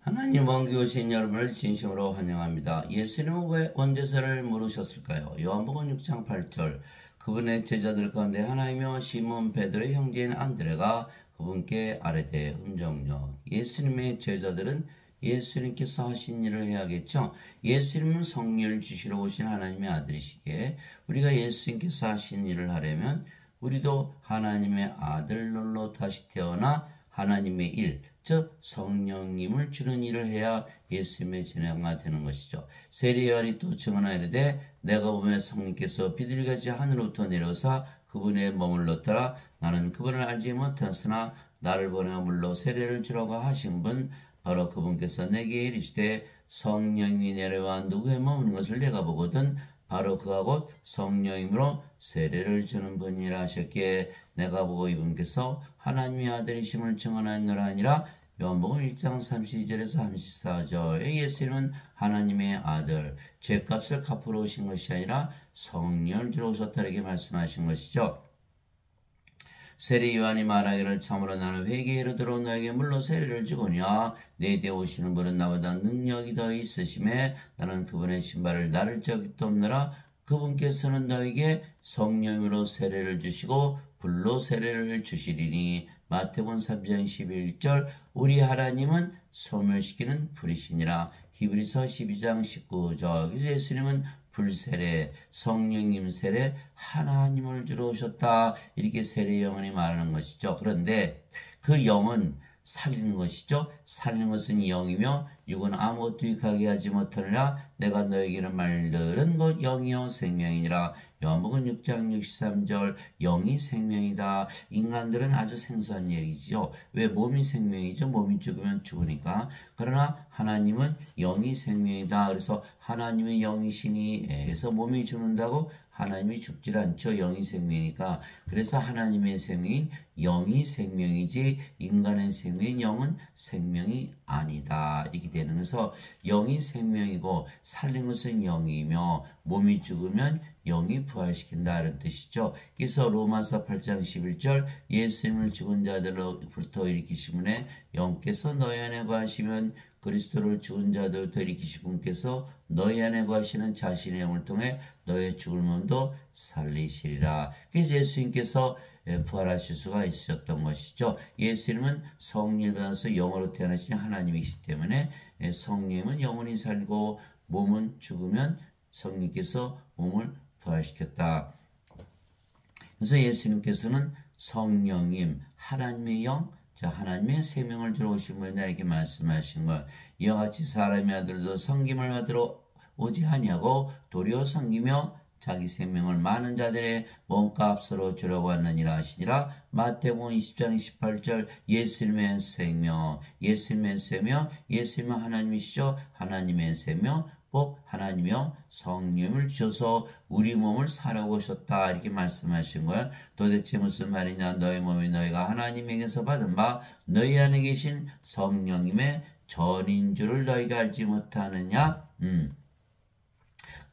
하나님 왕국에 오신 여러분을 진심으로 환영합니다. 예수님은 왜 원죄사를 물으셨을까요? 요한복음 6장 8절 그분의 제자들 가운데 하나이며 시몬 베드로의 형제인 안드레가 그분께 아뢰되 음정요. 예수님의 제자들은 예수님께서 하신 일을 해야겠죠. 예수님은 성령을 주시러 오신 하나님의 아들이시기에 우리가 예수님께서 하신 일을 하려면 우리도 하나님의 아들로 다시 태어나 하나님의 일, 즉 성령님을 주는 일을 해야 예수님의 진행가 되는 것이죠. 세례 요한이 또 증언하이르되 내가 보면 성령께서 비둘기같이 하늘로부터 내려서 그분의 머물렀더라. 나는 그분을 알지 못하였으나 나를 보내어 물로 세례를 주라고 하신 분 바로 그분께서 내게 이르시되 성령이 내려와 누구의 머무는 것을 내가 보거든 바로 그가 곧 성령이므로 세례를 주는 분이라 하셨기에 내가 보고 이분께서 하나님의 아들이심을 증언하느라 아니라 요한복음 1장 32절에서 34절 예수님은 하나님의 아들 죄값을 갚으러 오신 것이 아니라 성령을 주러 오셨다 이렇게 말씀하신 것이죠. 세례 요한이 말하기를 참으로 나는 회개에 이르도록 너에게 물로 세례를 주거니와 내 뒤에 오시는 분은 나보다 능력이 더 있으심에 나는 그분의 신발을 나를 적도 없느라 그분께서는 너에게 성령으로 세례를 주시고 불로 세례를 주시리니 마태복음 3장 11절 우리 하나님은 소멸시키는 불이시니라 히브리서 12장 19절 그래서 예수님은 불세례, 성령님 세례, 하나님을 주러 오셨다. 이렇게 세례 영혼이 말하는 것이죠. 그런데 그 영은 살리는 것이죠. 살리는 것은 영이며 육은 아무것도 유익하게 하지 못하느라 내가 너에게는 말들은 곧 영이요 생명이니라. 요한복음 6장 63절 영이 생명이다. 인간들은 아주 생소한 얘기죠. 왜 몸이 생명이죠? 몸이 죽으면 죽으니까. 그러나 하나님은 영이 생명이다. 그래서 하나님의 영이시니 해서 몸이 죽는다고 하나님이 죽질 않죠. 영이 생명이니까. 그래서 하나님의 생명인 영이 생명이지 인간의 생명인 영은 생명이 아니다. 이렇게 되는 그래서 영이 생명이고 살린 것은 영이며 몸이 죽으면 영이 부활시킨다 이런 뜻이죠. 그래서 로마서 8장 11절 예수님을 죽은 자들로부터 일으키신 분의 영께서 너희 안에 거하시면 그리스도를 죽은 자들로부터 일으키신 분께서 너희 안에 거하시는 자신의 영을 통해 너의 죽을 몸도 살리시리라. 그래서 예수님께서 부활하실 수가 있으셨던 것이죠. 예수님은 성령을 받아서 영으로 태어나신 하나님이시기 때문에 성령은 영혼이 살고 몸은 죽으면 성령께서 몸을 부활시켰다. 그래서 예수님께서는 성령님, 하나님의 영, 하나님의 생명을 주러 오신 분이다 이렇게 말씀하신 것. 이와 같이 사람의 아들도 섬김을 받으러 오지 아니하고 도리어 섬기며 자기 생명을 많은 자들의 몸값으로 주려고 왔느니라 하시니라. 마태복음 20장 18절 예수님의 생명, 예수님의 생명, 예수님은 하나님이시죠. 하나님의 생명, 꼭 하나님이여 성령을 주셔서 우리 몸을 살아고 오셨다 이렇게 말씀하신 거예요. 도대체 무슨 말이냐. 너희 몸이 너희가 하나님에게서 받은 바 너희 안에 계신 성령님의 전인 줄을 너희가 알지 못하느냐.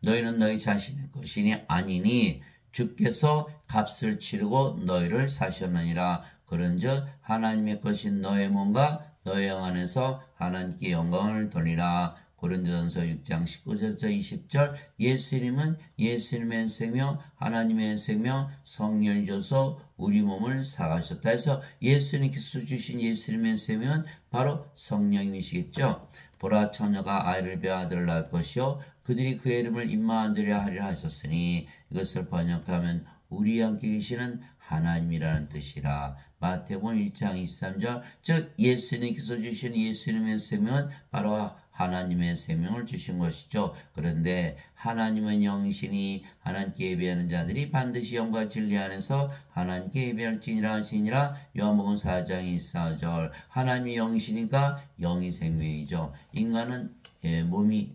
너희는 너희 자신의 것이니 아니니 주께서 값을 치르고 너희를 사셨느니라. 그런즉 하나님의 것인 너의 몸과 너의 영 안에서 하나님께 영광을 돌리라. 고린도전서 6장 19절에서 20절 예수님은 예수님의 생명, 하나님의 생명, 성령을 줘서 우리 몸을 사가셨다 해서 예수님께서 주신 예수님의 생명은 바로 성령님이시겠죠. 보라 처녀가 아이를 베어 아들을 낳을 것이요 그들이 그의 이름을 임마누엘이라 하리라 하셨으니 이것을 번역하면 우리 함께 계시는 하나님이라는 뜻이라. 마태복음 1장 23절 즉 예수님께서 주신 예수님의 생명은 바로 하나님의 생명을 주신 것이죠. 그런데 하나님은 영이시니 하나님께 예배하는 자들이 반드시 영과 진리 안에서 하나님께 예배할지니라 하시니라. 요한복음 4장 24절 하나님이 영이시니까 영이 생명이죠. 인간은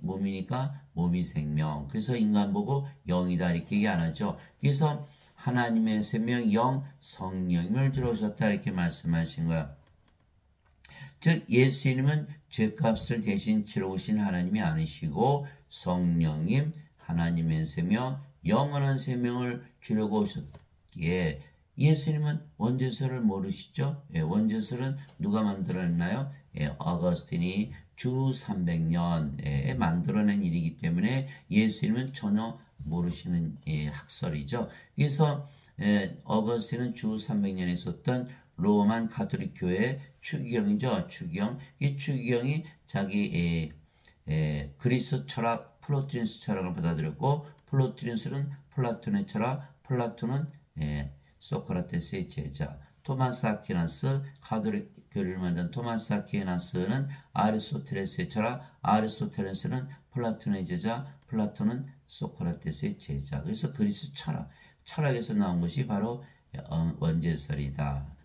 몸이니까 몸이 생명. 그래서 인간 보고 영이다 이렇게 얘기 안 하죠. 그래서 하나님의 생명, 영, 성령을 주러 오셨다 이렇게 말씀하신 거야. 즉 예수님은 죄값을 대신 치러 오신 하나님이 아니시고 성령님, 하나님의 생명, 영원한 생명을 주려고 오셨기에 예수님은 원죄설을 모르시죠? 예, 원죄설은 누가 만들어냈나요? 예, 어거스틴이 주 300년에 만들어낸 일이기 때문에 예수님은 전혀 모르시는 예, 학설이죠. 그래서 예, 어거스틴은 주 300년에 있었던 로만 가톨릭 교회의 추기경이죠. 추기경. 이 추기경이 자기 그리스 철학 플로티누스 철학을 받아들였고 플로티누스는 플라톤의 철학, 플라톤은 소크라테스의 제자, 토마스 아퀴나스, 가톨릭 교리를 만든 토마스 아퀴나스는 아리스토텔레스의 철학, 아리스토텔레스는 플라톤의 제자, 플라톤은 소크라테스의 제자. 그래서 그리스 철학에서 나온 것이 바로 원죄설이다.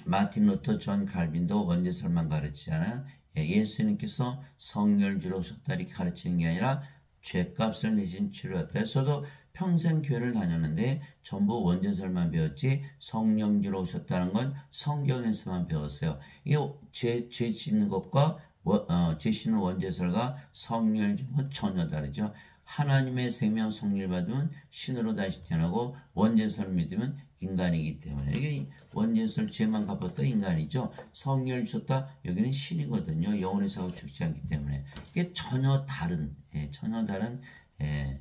마틴 루터 존 칼빈도 원죄설만 가르치잖아요. 예수님께서 성결주로 오셨다 이렇게 가르치는 게 아니라 죄값을 내신 치료였다. 했어도 평생 교회를 다녔는데 전부 원죄설만 배웠지 성령주로 오셨다는 건 성경에서만 배웠어요. 이게 죄 짓는 것과 죄 씻는 원죄설과 성령주는 전혀 다르죠. 하나님의 생명 성령 받으면 신으로 다시 태어나고 원죄설을 믿으면 인간이기 때문에 이게 원죄설 죄만 갚았다 인간이죠. 성령을 주셨다 여기는 신이거든요. 영혼의 사고 죽지 않기 때문에 이게 전혀 다른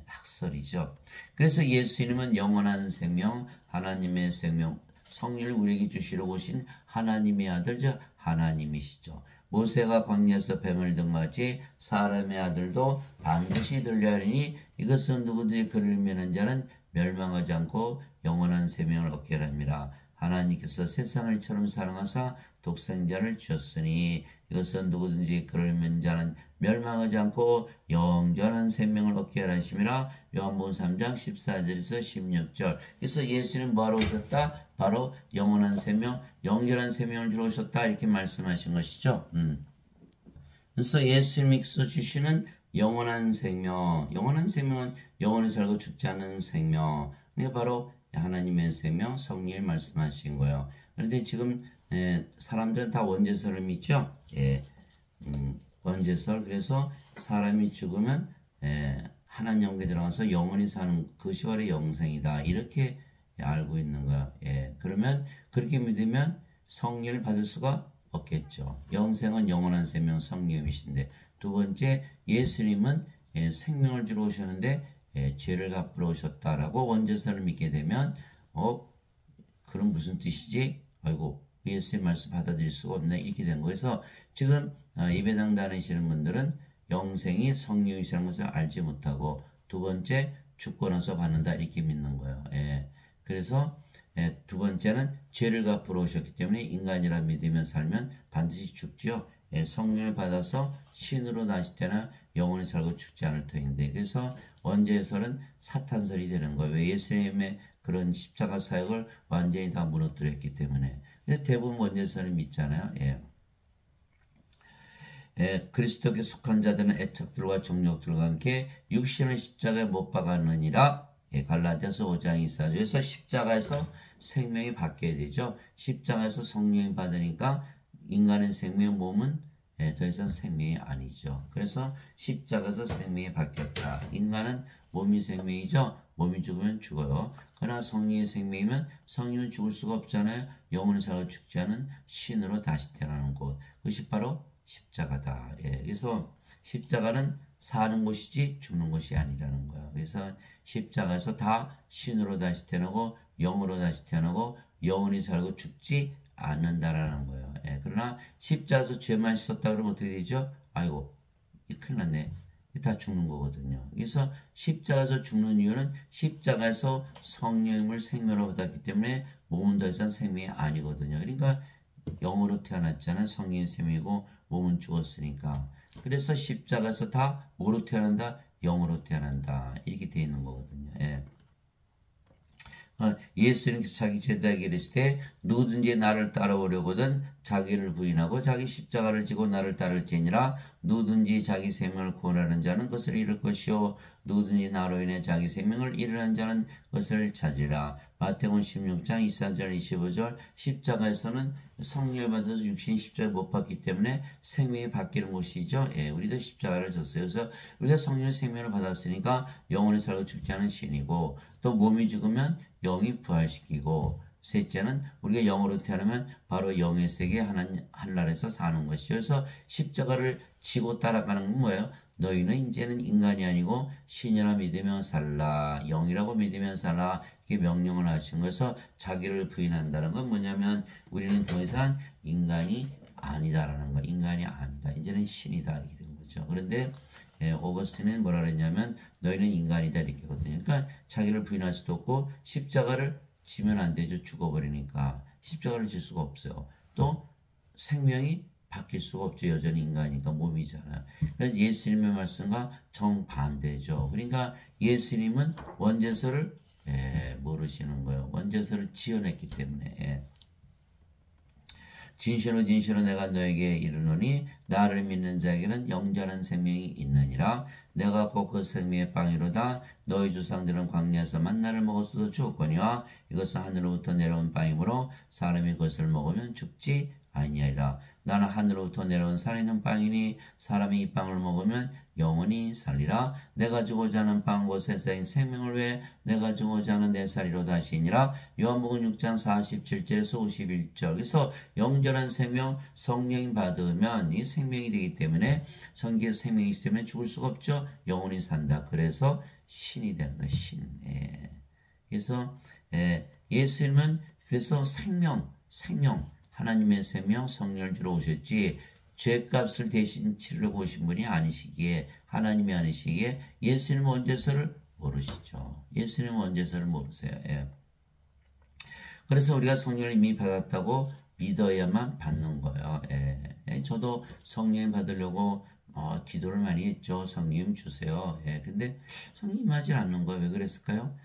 학설이죠. 그래서 예수님은 영원한 생명, 하나님의 생명, 성령을 우리에게 주시러 오신 하나님의 아들, 즉 하나님이시죠. 모세가 광야에서 뱀을 등같이 사람의 아들도 반드시 들려야 하리니 이것은 누구든지 그를 믿는 자는 멸망하지 않고 영원한 생명을 얻게 합니다. 하나님께서 세상을 이처럼 사랑하사 독생자를 주셨으니 이것은 누구든지 그를 믿는 자는 멸망하지 않고 영원한 생명을 얻게 하심이라. 요한복음 3장 14절에서 16절. 그래서 예수는 뭐하러 오셨다? 바로 영원한 생명, 영원한 생명을 주러 오셨다 이렇게 말씀하신 것이죠. 그래서 예수님께서 주시는 영원한 생명은 영원히 살고 죽지 않는 생명. 그게 바로 하나님의 생명, 성령이 말씀하신 거예요. 그런데 지금 사람들은 다 원죄설을 믿죠. 원죄설. 그래서 사람이 죽으면 하나님 영에 들어가서 영원히 사는 그것이 바로 영생이다. 이렇게 알고 있는 거야. 그러면 그렇게 믿으면 성령을 받을 수가 없겠죠. 영생은 영원한 생명 성령이신데 두 번째 예수님은 생명을 주러 오셨는데 죄를 갚으러 오셨다라고 원죄설을 믿게 되면 그럼 무슨 뜻이지? 아이고 예수의 말씀 받아들일 수가 없네 이렇게 된 거에서 지금 예배당 다니시는 분들은 영생이 성령이시라는 것을 알지 못하고 두 번째 죽고 나서 받는다 이렇게 믿는 거예요. 그래서 두 번째는 죄를 갚으러 오셨기 때문에 인간이라 믿으며 살면 반드시 죽죠. 성령을 받아서 신으로 다시 태어나 영원히 살고 죽지 않을 터인데 그래서 원죄설은 사탄설이 되는 거예요. 왜 예수님의 그런 십자가 사역을 완전히 다 무너뜨렸기 때문에. 근데 대부분 원죄설을 믿잖아요. 그리스도께 속한 자들은 애착들과 정욕들과 함께 육신의 십자가에 못 박았느니라. 갈라디아서 5장 24절에서 십자가에서 생명이 바뀌어야 되죠. 십자가에서 성령이 받으니까 인간의 생명 몸은 더 이상 생명이 아니죠. 그래서 십자가에서 생명이 바뀌었다. 인간은 몸이 생명이죠. 몸이 죽으면 죽어요. 그러나 성령의 생명이면 성령은 죽을 수가 없잖아요. 영원히 살아 죽지 않은 신으로 다시 태어나는 곳. 그것이 바로 십자가다. 그래서 십자가는 사는 곳이지 죽는 곳이 아니라는 거야. 그래서 십자가에서 다 신으로 다시 태어나고 영으로 다시 태어나고 영원히 살고 죽지 않는다라는 거예요. 그러나 십자가에서 죄만 씻었다 그러면 어떻게 되죠? 아이고, 큰일 났네. 다 죽는 거거든요. 그래서 십자가에서 죽는 이유는 십자가에서 성령을 생명으로 받았기 때문에 몸은 더 이상 생명이 아니거든요. 그러니까 영으로 태어났잖아요. 성령이 생명이고 몸은 죽었으니까. 그래서 십자가에서 다 뭐로 태어난다? 영으로 태어난다. 이렇게 되어 있는 거거든요. 예수님께서 자기 제자에게 이르실 때 누구든지 나를 따라오려거든 자기를 부인하고 자기 십자가를 지고 나를 따를지니라. 누구든지 자기 생명을 구원하는 자는 그것을 잃을 것이요 누구든지 나로 인해 자기 생명을 잃으려는 자는 그것을 찾으리라. 마태복음 16장 24절 25절 십자가에서는 성령을 받아서 육신 십자가에 못 박기 때문에 생명이 바뀌는 곳이죠. 예, 우리도 십자가를 졌어요. 그래서 우리가 성령의 생명을 받았으니까 영원히 살고 죽지 않은 신이고 또 몸이 죽으면 영이 부활시키고 셋째는 우리가 영으로 태어나면 바로 영의 세계 하늘나라에서 사는 것이죠. 그래서 십자가를 지고 따라가는 건 뭐예요? 너희는 이제는 인간이 아니고 신이라 믿으면 살라. 영이라고 믿으면 살라. 이렇게 명령을 하신 거에서 자기를 부인한다는 건 뭐냐면 우리는 더 이상 인간이 아니다라는 거. 인간이 아니다. 이제는 신이다. 이렇게 된 거죠. 그런데 오거스틴은 뭐라 그랬냐면 너희는 인간이다 이렇게 거든요. 그러니까 자기를 부인할 수도 없고 십자가를 지면 안 되죠. 죽어버리니까 십자가를 질 수가 없어요. 또 생명이 바뀔 수가 없죠. 여전히 인간이니까 몸이잖아요. 그래서 예수님의 말씀과 정반대죠. 그러니까 예수님은 원죄서를 모르시는 거예요. 원죄서를 지어냈기 때문에. 진실로 진실로 내가 너에게 이르노니 나를 믿는 자에게는 영원한 생명이 있느니라. 내가 곧 그 생명의 빵이로다. 너희 조상들은 광야에서 만나를 먹었어도 죽었거니와 이것은 하늘로부터 내려온 빵이므로 사람이 그것을 먹으면 죽지 아니하리라. 나는 하늘로부터 내려온 살아있는 빵이니 사람이 이 빵을 먹으면 영원히 살리라. 내가 주고자 하는 빵 곧 세상의 생명을 위해 내가 주고자 하는 내 살이로다 하시니라. 요한복음 6장 47절에서 51절. 그래서 영원한 생명 성령이 받으면 이 생명이 되기 때문에 성경에 생명이 있기 때문에 죽을 수가 없죠. 영원히 산다. 그래서 신이 된다. 신. 그래서 예수님은 그래서 생명 하나님의 생명 성령을 주러 오셨지 죄값을 대신 치르려고 오신 분이 아니시기에 하나님이 아니시기에 예수님은 원죄서를 모르시죠. 예수님은 원죄서를 모르세요. 그래서 우리가 성령을 이미 받았다고 믿어야만 받는 거예요. 저도 성령 받으려고 기도를 많이 했죠. 성령 주세요. 근데 성령 하지 않는 거예요. 왜 그랬을까요?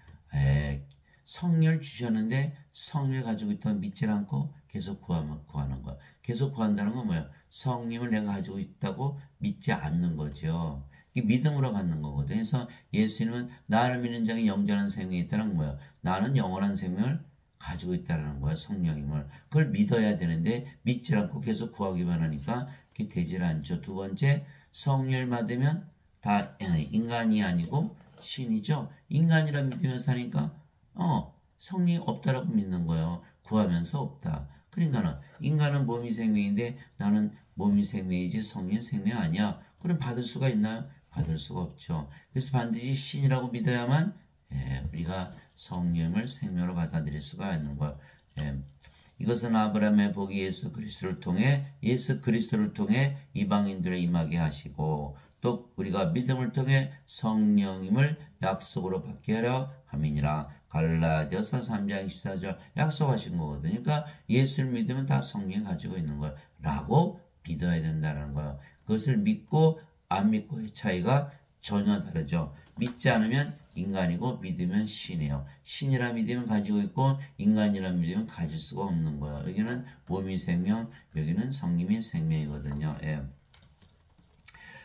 성령을 주셨는데 성령을 가지고 있다고 믿질 않고 계속 구하는 거야. 계속 구한다는 건 뭐예요? 성령을 내가 가지고 있다고 믿지 않는 거죠. 이게 믿음으로 받는 거거든요. 그래서 예수님은 나를 믿는 자에게 영원한 생명이 있다는 건 뭐예요? 나는 영원한 생명을 가지고 있다는 거야. 성령님을. 그걸 믿어야 되는데 믿질 않고 계속 구하기만 하니까 그게 되질 않죠. 두 번째, 성령을 받으면 다 인간이 아니고 신이죠. 인간이라 믿으면서 사니까 성령이 없다라고 믿는 거예요. 구하면서 없다. 그러니까는 인간은 몸이 생명인데 나는 몸이 생명이지 성령이 생명 아니야. 그럼 받을 수가 있나요? 받을 수가 없죠. 그래서 반드시 신이라고 믿어야만 우리가 성령을 생명으로 받아들일 수가 있는 거예요. 이것은 아브라함의 복이 예수 그리스도를 통해 이방인들에 임하게 하시고 또 우리가 믿음을 통해 성령님을 약속으로 받게 하려 함이니라. 갈라디아서 3장 14절 약속하신 거거든요. 그러니까 예수를 믿으면 다 성령이 가지고 있는 거예요. 라고 믿어야 된다는 거예요. 그것을 믿고 안 믿고의 차이가 전혀 다르죠. 믿지 않으면 인간이고 믿으면 신이에요. 신이라 믿으면 가지고 있고 인간이라 믿으면 가질 수가 없는 거예요. 여기는 몸이 생명, 여기는 성령이 생명이거든요.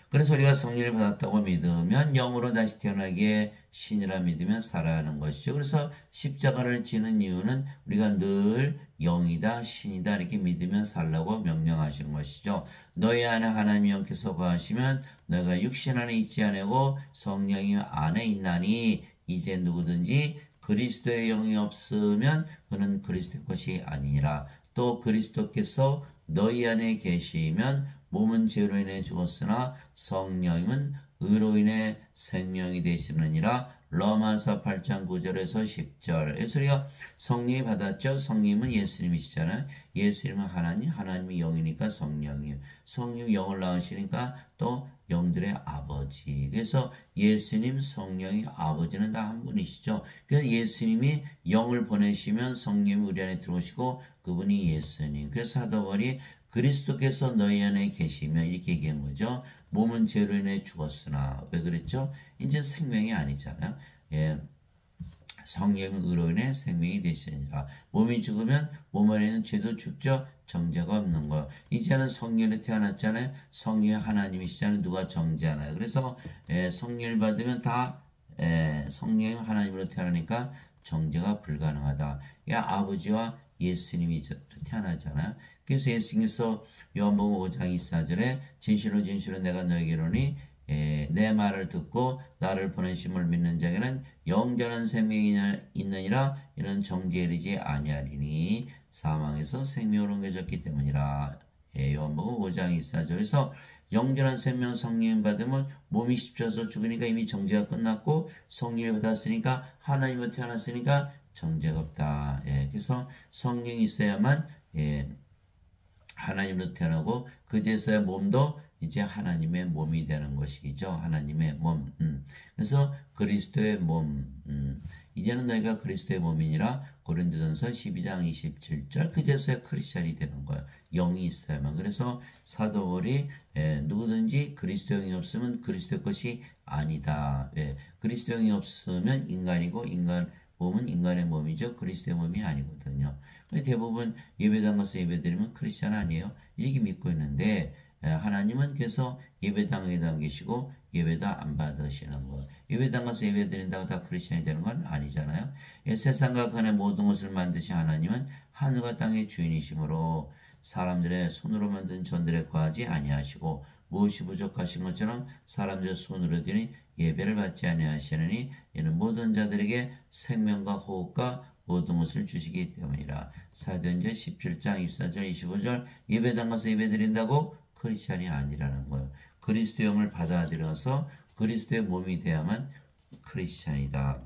그래서 우리가 성령을 받았다고 믿으면 영으로 다시 태어나기에 신이라 믿으면 살아야 하는 것이죠. 그래서 십자가를 지는 이유는 우리가 늘 영이다 신이다 이렇게 믿으면 살라고 명령하신 것이죠. 너희 안에 하나님이 영께서 거하시면 너희가 육신 안에 있지 아니고 성령이 안에 있나니 이제 누구든지 그리스도의 영이 없으면 그는 그리스도의 것이 아니니라. 또 그리스도께서 너희 안에 계시면 몸은 죄로 인해 죽었으나 성령님은 의로 인해 생명이 되시느니라. 로마서 8장 9절에서 10절. 그래서 우리가 성령이 받았죠. 성령님은 예수님이시잖아요. 예수님은 하나님이 영이니까 성령님. 성령 영을 낳으시니까 또 영들의 아버지. 그래서 예수님, 성령이 아버지는 다 한 분이시죠. 그래서 예수님이 영을 보내시면 성령이 우리 안에 들어오시고 그분이 예수님. 그래서 사도 바울이 그리스도께서 너희 안에 계시면 이렇게 얘기한 거죠. 몸은 죄로 인해 죽었으나 왜 그랬죠? 이제 생명이 아니잖아요. 성령은 의로 인해 생명이 되시니라. 몸이 죽으면 몸 안에 있는 죄도 죽죠. 정죄가 없는 거예요. 이제는 성령이 태어났잖아요. 성령이 하나님이시잖아요. 누가 정죄하나요? 그래서 성령을 받으면 다 성령이 하나님으로 태어나니까 정죄가 불가능하다. 아버지와 예수님이 태어나잖아요. 그래서 예수님께서 요한복음 5장 24절에 진실로 진실로 내가 너에게 이르노니 내 말을 듣고 나를 보내심을 믿는 자에게는 영원한 생명이 있느니라. 이는 정죄에 이르지 아니하리니 사망에서 생명으로 옮겨졌기 때문이라. 요한복음 5장 24절에서 영원한 생명 성령 받으면 몸이 십자가에서 죽으니까 이미 정죄가 끝났고 성령을 받았으니까 하나님으로 태어났으니까 정죄가 없다. 그래서 성령이 있어야만 하나님으로 태어나고 그제서야 몸도 이제 하나님의 몸이 되는 것이죠. 하나님의 몸. 그래서 그리스도의 몸. 이제는 너희가 그리스도의 몸이니라. 고린도전서 12장 27절. 그제서야 크리스찬이 되는 거예요. 영이 있어야만. 그래서 사도 바울이 누구든지 그리스도 영이 없으면 그리스도의 것이 아니다. 그리스도 영이 없으면 인간이고 몸은 인간의 몸이죠. 그리스도의 몸이 아니거든요. 대부분 예배당 가서 예배드리면 크리스찬 아니에요. 이렇게 믿고 있는데 하나님은 그래서 예배당에 계시고 예배도 안 받으시는 거예요. 예배당 가서 예배드린다고 다 크리스찬이 되는 건 아니잖아요. 세상과 그 안에 모든 것을 만드신 하나님은 하늘과 땅의 주인이시므로 사람들의 손으로 만든 전들에 거하지 아니하시고 무엇이 부족하신 것처럼 사람들의 손으로 드린 예배를 받지 아니하시느니 이는 모든 자들에게 생명과 호흡과 모든 것을 주시기 때문이라. 사도행전 17장 24절 25절 예배당 가서 예배드린다고 크리스찬이 아니라는 거예요. 그리스도 영을 받아들여서 그리스도의 몸이 돼야만 크리스찬이다.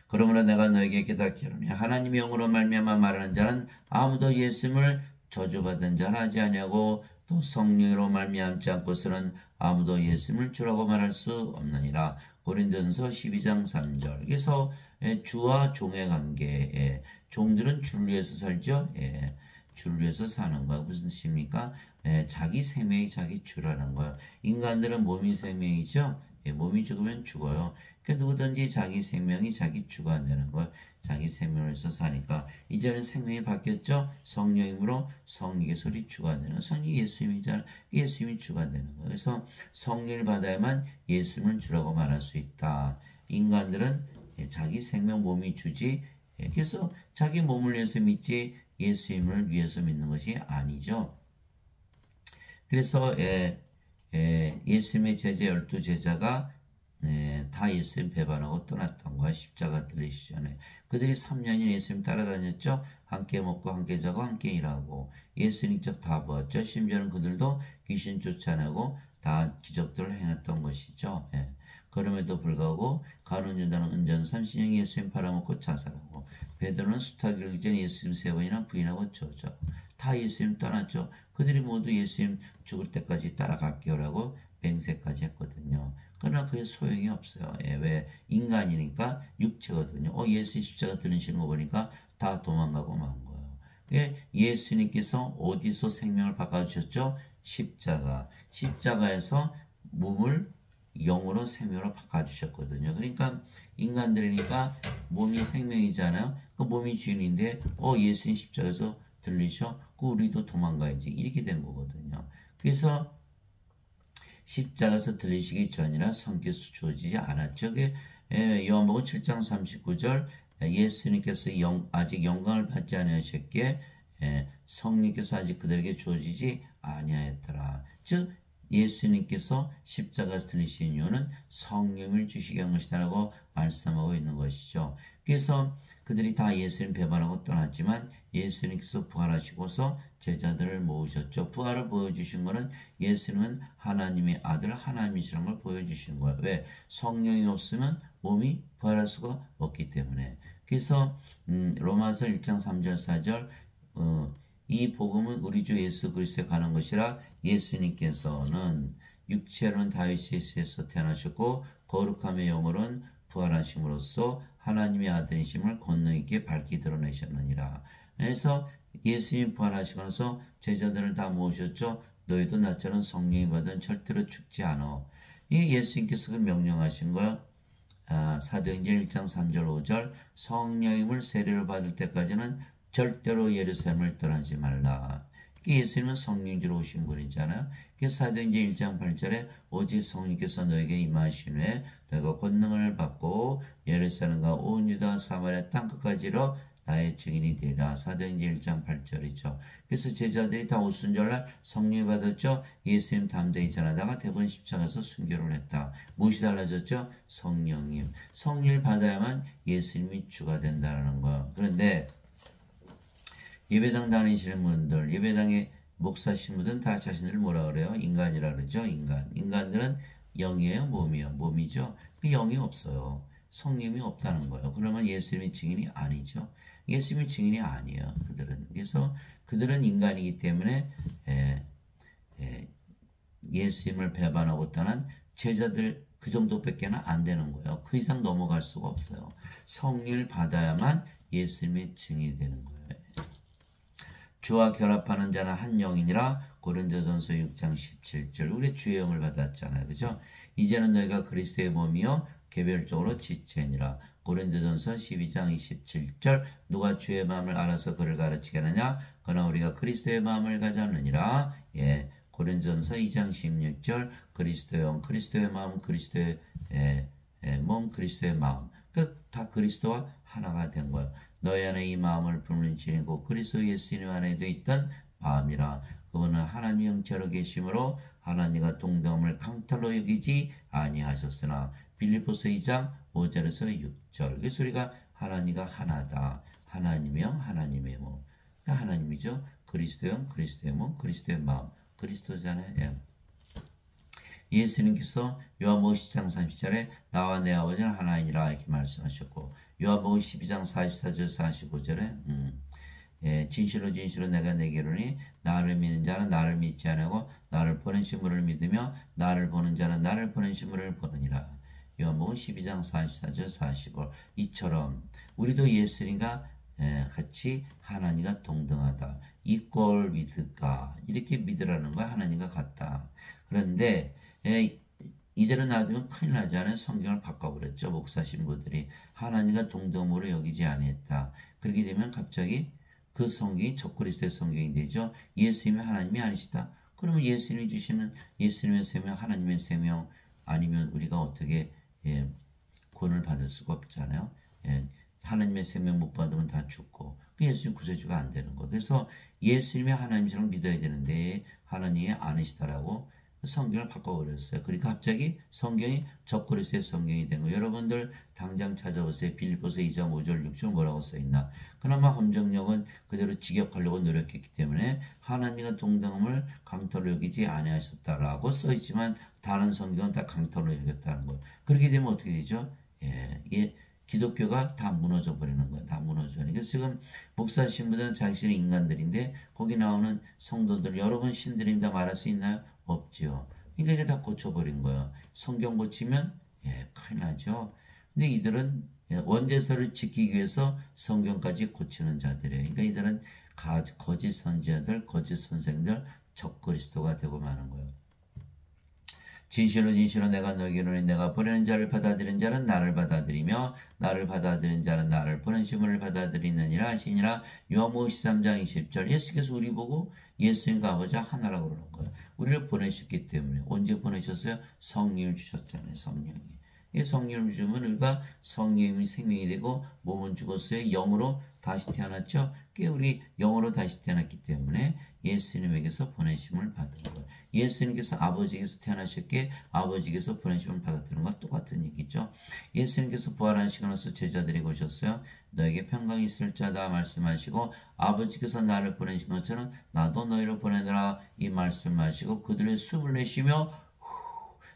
그러므로 내가 너에게 깨닫게 하노니 하나님의 영으로 말미암아 말하는 자는 아무도 예수님을 저주받은 자라 하지 아니하고 또 성령으로 말미암지 않고서는 아무도 예수님을 주라고 말할 수 없느니라. 고린도전서 12장 3절. 그래서 주와 종의 관계. 종들은 주를 위해서 살죠. 주를 위해서 사는 거야. 무슨 뜻입니까? 자기 생명이 자기 주라는 거야. 인간들은 몸이 생명이죠. 몸이 죽으면 죽어요. 그러니까 누구든지 자기 생명이 자기 주가 되는 거예요. 자기 생명을 위해서 사니까 이제는 생명이 바뀌었죠. 성령님으로 성령의 소리 주가 되는 거예요. 성령이 예수님이잖아요. 예수님이 주가 되는 거예요. 그래서 성령을 받아야만 예수님을 주라고 말할 수 있다. 인간들은 자기 생명 몸이 주지 그래서 자기 몸을 위해서 믿지 예수님을 위해서 믿는 것이 아니죠. 그래서 예수님의 제자 12제자가 다 예수님 배반하고 떠났던 거야. 십자가 들리시기 전에. 그들이 3년이 예수님 따라다녔죠. 함께 먹고 함께 자고 함께 일하고 예수님 적 다 보았죠. 심지어는 그들도 귀신 쫓아내고 다 기적들을 행했던 것이죠. 그럼에도 불구하고 가룟 유다는 은전 30년 예수님 팔아먹고 자살하고 베드로는 수타기를 하기 전에 예수님 3번이나 부인하고 저죠. 다 예수님 떠났죠. 그들이 모두 예수님 죽을 때까지 따라갈게요라고 맹세까지 했거든요. 그러나 그게 소용이 없어요. 왜? 인간이니까 육체거든요. 예수님 십자가 들으시는 거 보니까 다 도망가고 만 거예요. 예수님께서 어디서 생명을 바꿔주셨죠? 십자가에서 몸을 영으로 생명으로 바꿔주셨거든요. 그러니까 인간들이니까 몸이 생명이잖아요. 그 몸이 주인인데 예수님 십자가에서 들리셔? 우리도 도망가야지. 이렇게 된 거거든요. 그래서 십자가에서 들리시기 전이라 성께서 주어지지 않았죠. 요한복음 7장 39절 예수님께서 아직 영광을 받지 아니하셨기에 성령께서 아직 그들에게 주어지지 아니하였더라. 즉 예수님께서 십자가에서 들리신 이유는 성령을 주시게 한 것이다라고 말씀하고 있는 것이죠. 그래서 그들이 다 예수님 배반하고 떠났지만 예수님께서 부활하시고서 제자들을 모으셨죠. 부활을 보여주신 것은 예수님은 하나님의 아들 하나님이시라는 걸 보여주신 거예요. 왜? 성령이 없으면 몸이 부활할 수가 없기 때문에. 그래서 로마서 1장 3절 4절 이 복음은 우리 주 예수 그리스도에 관한 것이라. 예수님께서는 육체로는 다윗의 씨에서 태어나셨고 거룩함의 영으로는 부활하심으로써 하나님의 아들이심을 권능 있게 밝히 드러내셨느니라. 그래서 예수님 부활하시고 나서 제자들을 다 모으셨죠. 너희도 나처럼 성령이 받은 절대로 죽지 않아. 이 예수님께서 명령하신 거요. 사도행전 1장 3절 5절 성령님을 세례를 받을 때까지는 절대로 예루살렘을 떠나지 말라. 예수님은 성령주로 오신 분이잖아요. 그래서 사도행전 1장 8절에 오직 성령께서 너에게 임하신 후에 너희가 권능을 받고 예루살렘과 온 유다 사마리아 땅끝까지로 나의 증인이 되리라. 사도행전 1장 8절이죠. 그래서 제자들이 다 오순절날 성령을 받았죠. 예수님 담대히 전하다가 대부분 십자가에서 순교를 했다. 무엇이 달라졌죠? 성령님. 성령을 받아야만 예수님이 주가 된다는 거예요. 그런데 예배당 다니시는 분들, 예배당의 목사 신부들은 다 자신들을 뭐라 그래요? 인간이라 그러죠. 인간들은 영이에요? 몸이에요? 몸이죠. 영이 없어요. 성령이 없다는 거예요. 그러면 예수님의 증인이 아니죠. 예수님의 증인이 아니에요. 그들은. 그래서 그들은 인간이기 때문에 예수님을 배반하고 떠난 제자들 그 정도밖에는 안 되는 거예요. 그 이상 넘어갈 수가 없어요. 성령을 받아야만 예수님의 증인이 되는 거예요. 주와 결합하는 자는 한 영이니라. 고린도전서 6장 17절. 우리 주의 영을 받았잖아요. 그죠? 이제는 너희가 그리스도의 몸이요 개별적으로 지체니라. 고린도전서 12장 27절. 누가 주의 마음을 알아서 그를 가르치겠느냐? 그러나 우리가 그리스도의 마음을 가졌느니라. 예. 고린도전서 2장 16절. 그리스도의 영, 그리스도의 마음, 그리스도의 몸, 그리스도의 마음. 다 그리스도와 하나가 된 거예요. 너희 안에 이 마음을 품는 진이고 그리스도 예수님 안에도 있던 마음이라. 그분은 하나님 영체로 계심으로 하나님과 동등함을 강탈로 여기지 아니하셨으나. 빌립보서 2장 5절에서 6절. 그래서 우리가 하나님과 하나다. 하나님의 영, 하나님의 몸. 하나님이죠. 그리스도의 영, 그리스도의 몸, 그리스도의 마음. 그리스도잖아요. 예. 예수님께서 요한복음 10장 30절에 나와 내 아버지는 하나이니라 이렇게 말씀하셨고, 요한복음 12장 44절 45절에 진실로 진실로 내가 내게 이르노니 나를 믿는 자는 나를 믿지 아니하고 나를 보내신 분을 믿으며 나를 보는 자는 나를 보내신 분을 보느니라. 요한복음 12장 44절 45. 이처럼 우리도 예수님과 같이 하나님과 동등하다. equal with God. 이렇게 믿으라는 거야. 하나님과 같다. 그런데 이대로 놔두면 큰일 나잖아요. 성경을 바꿔버렸죠. 목사 신부들이 하나님과 동등으로 여기지 아니했다. 그렇게 되면 갑자기 그 성경이 적그리스도의 성경이 되죠. 예수님이 하나님이 아니시다. 그러면 예수님이 주시는 예수님의 생명, 하나님의 생명 아니면 우리가 어떻게 구원을 받을 수가 없잖아요. 하나님의 생명 못 받으면 다 죽고 예수님 구세주가 안 되는 거예요. 그래서 예수님이 하나님처럼 믿어야 되는데 하나님이 아니시다라고 성경을 바꿔버렸어요. 그러니까 갑자기 성경이 적그리스도의 성경이 된 거예요. 여러분들 당장 찾아보세요. 빌립보서 2장 5절 6절 뭐라고 써있나. 그나마 함정력은 그대로 직역하려고 노력했기 때문에 하나님과 동등함을 강토로 여기지 아니하셨다라고 써있지만 다른 성경은 다 강토로 여겼다는 거예요. 그렇게 되면 어떻게 되죠? 기독교가 다 무너져 버리는 거예요. 다 무너져 버리는. 그래서 지금 목사 신부들은 자신의 인간들인데 거기 나오는 성도들 여러분 신들입니다 말할 수 있나요? 없지요. 그러니까 이게 다 고쳐버린 거예요. 성경 고치면 큰일 나죠. 근데 이들은 원죄서를 지키기 위해서 성경까지 고치는 자들이에요. 그러니까 이들은 거짓 선지자들, 거짓 선생들, 적그리스도가 되고 마는 거예요. 진실로 진실로 내가 너에게 이르노니 내가 보내는 자를 받아들인 자는 나를 받아들이며 나를 받아들인 자는 나를 보내심을 받아들이느니라 하시니라. 요한복음 13장 20절. 예수께서 우리 보고 예수님과 아버지 하나라고 그러는 거예요. 우리를 보내셨기 때문에. 언제 보내셨어요? 성령을 주셨잖아요. 성령이. 이 성령을 주면 우리가 성령이 생명이 되고 몸은 죽었어요. 영으로 다시 태어났죠. 우리 영으로 다시 태어났기 때문에 예수님에게서 보내심을 받은 거예요. 예수님께서 아버지께서 태어나셨기에 아버지께서 보내심을 받았다는 것과 똑같은 얘기죠. 예수님께서 부활하시고 나서 제자들이 오셨어요. 너에게 평강이 있을 자다 말씀하시고 아버지께서 나를 보내신 것처럼 나도 너희를 보내노라 이 말씀하시고 그들의 숨을 내쉬며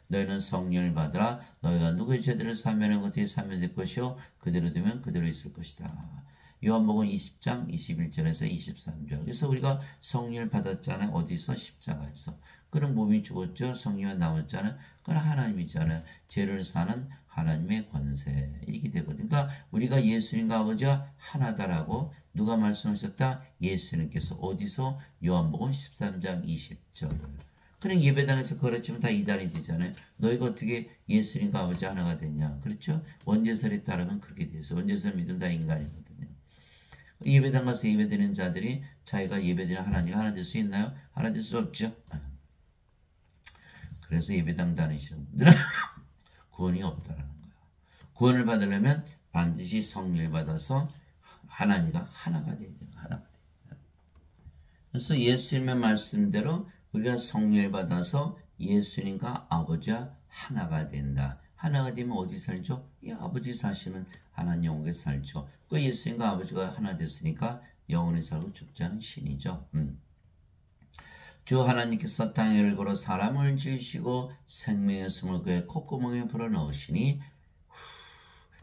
너희는 성령을 받으라. 너희가 누구의 죄들을 사면한 것들이 사면될 것이요 그대로 되면 그대로 있을 것이다. 요한복음 20장 21절에서 23절. 그래서 우리가 성령을 받았잖아요. 어디서? 십자가에서. 그럼 몸이 죽었죠. 성령은 남았잖아요. 그건 하나님이잖아요. 죄를 사는 하나님의 권세. 이렇게 되거든요. 그러니까 우리가 예수님과 아버지와 하나다라고 누가 말씀하셨다? 예수님께서. 어디서? 요한복음 13장 20절. 그냥 예배당에서 그렇지만 다 이단이 되잖아요. 너희가 어떻게 예수님과 아버지 하나가 되냐. 그렇죠? 원죄설에 따르면 그렇게 돼서 원죄설 믿으면 다 인간이거든요. 예배당 가서 예배드리는 자들이 자기가 예배드리는 하나님과 하나 될 수 있나요? 하나 될 수 없죠. 그래서 예배당 다니시는 분들은 구원이 없다라는 거예요. 구원을 받으려면 반드시 성령을 받아서 하나님과 하나가 돼야 돼요. 하나가 돼요. 그래서 예수님의 말씀대로 우리가 성령을 받아서 예수님과 아버지와 하나가 된다. 하나가 되면 어디 살죠? 이 아버지 사시는 하나님 영혼에 살죠. 그 예수님과 아버지가 하나 됐으니까 영원히 살고 죽지 않은 신이죠. 주 하나님께서 땅을 걸어 사람을 지으시고 생명의 숨을 그의 콧구멍에 불어넣으시니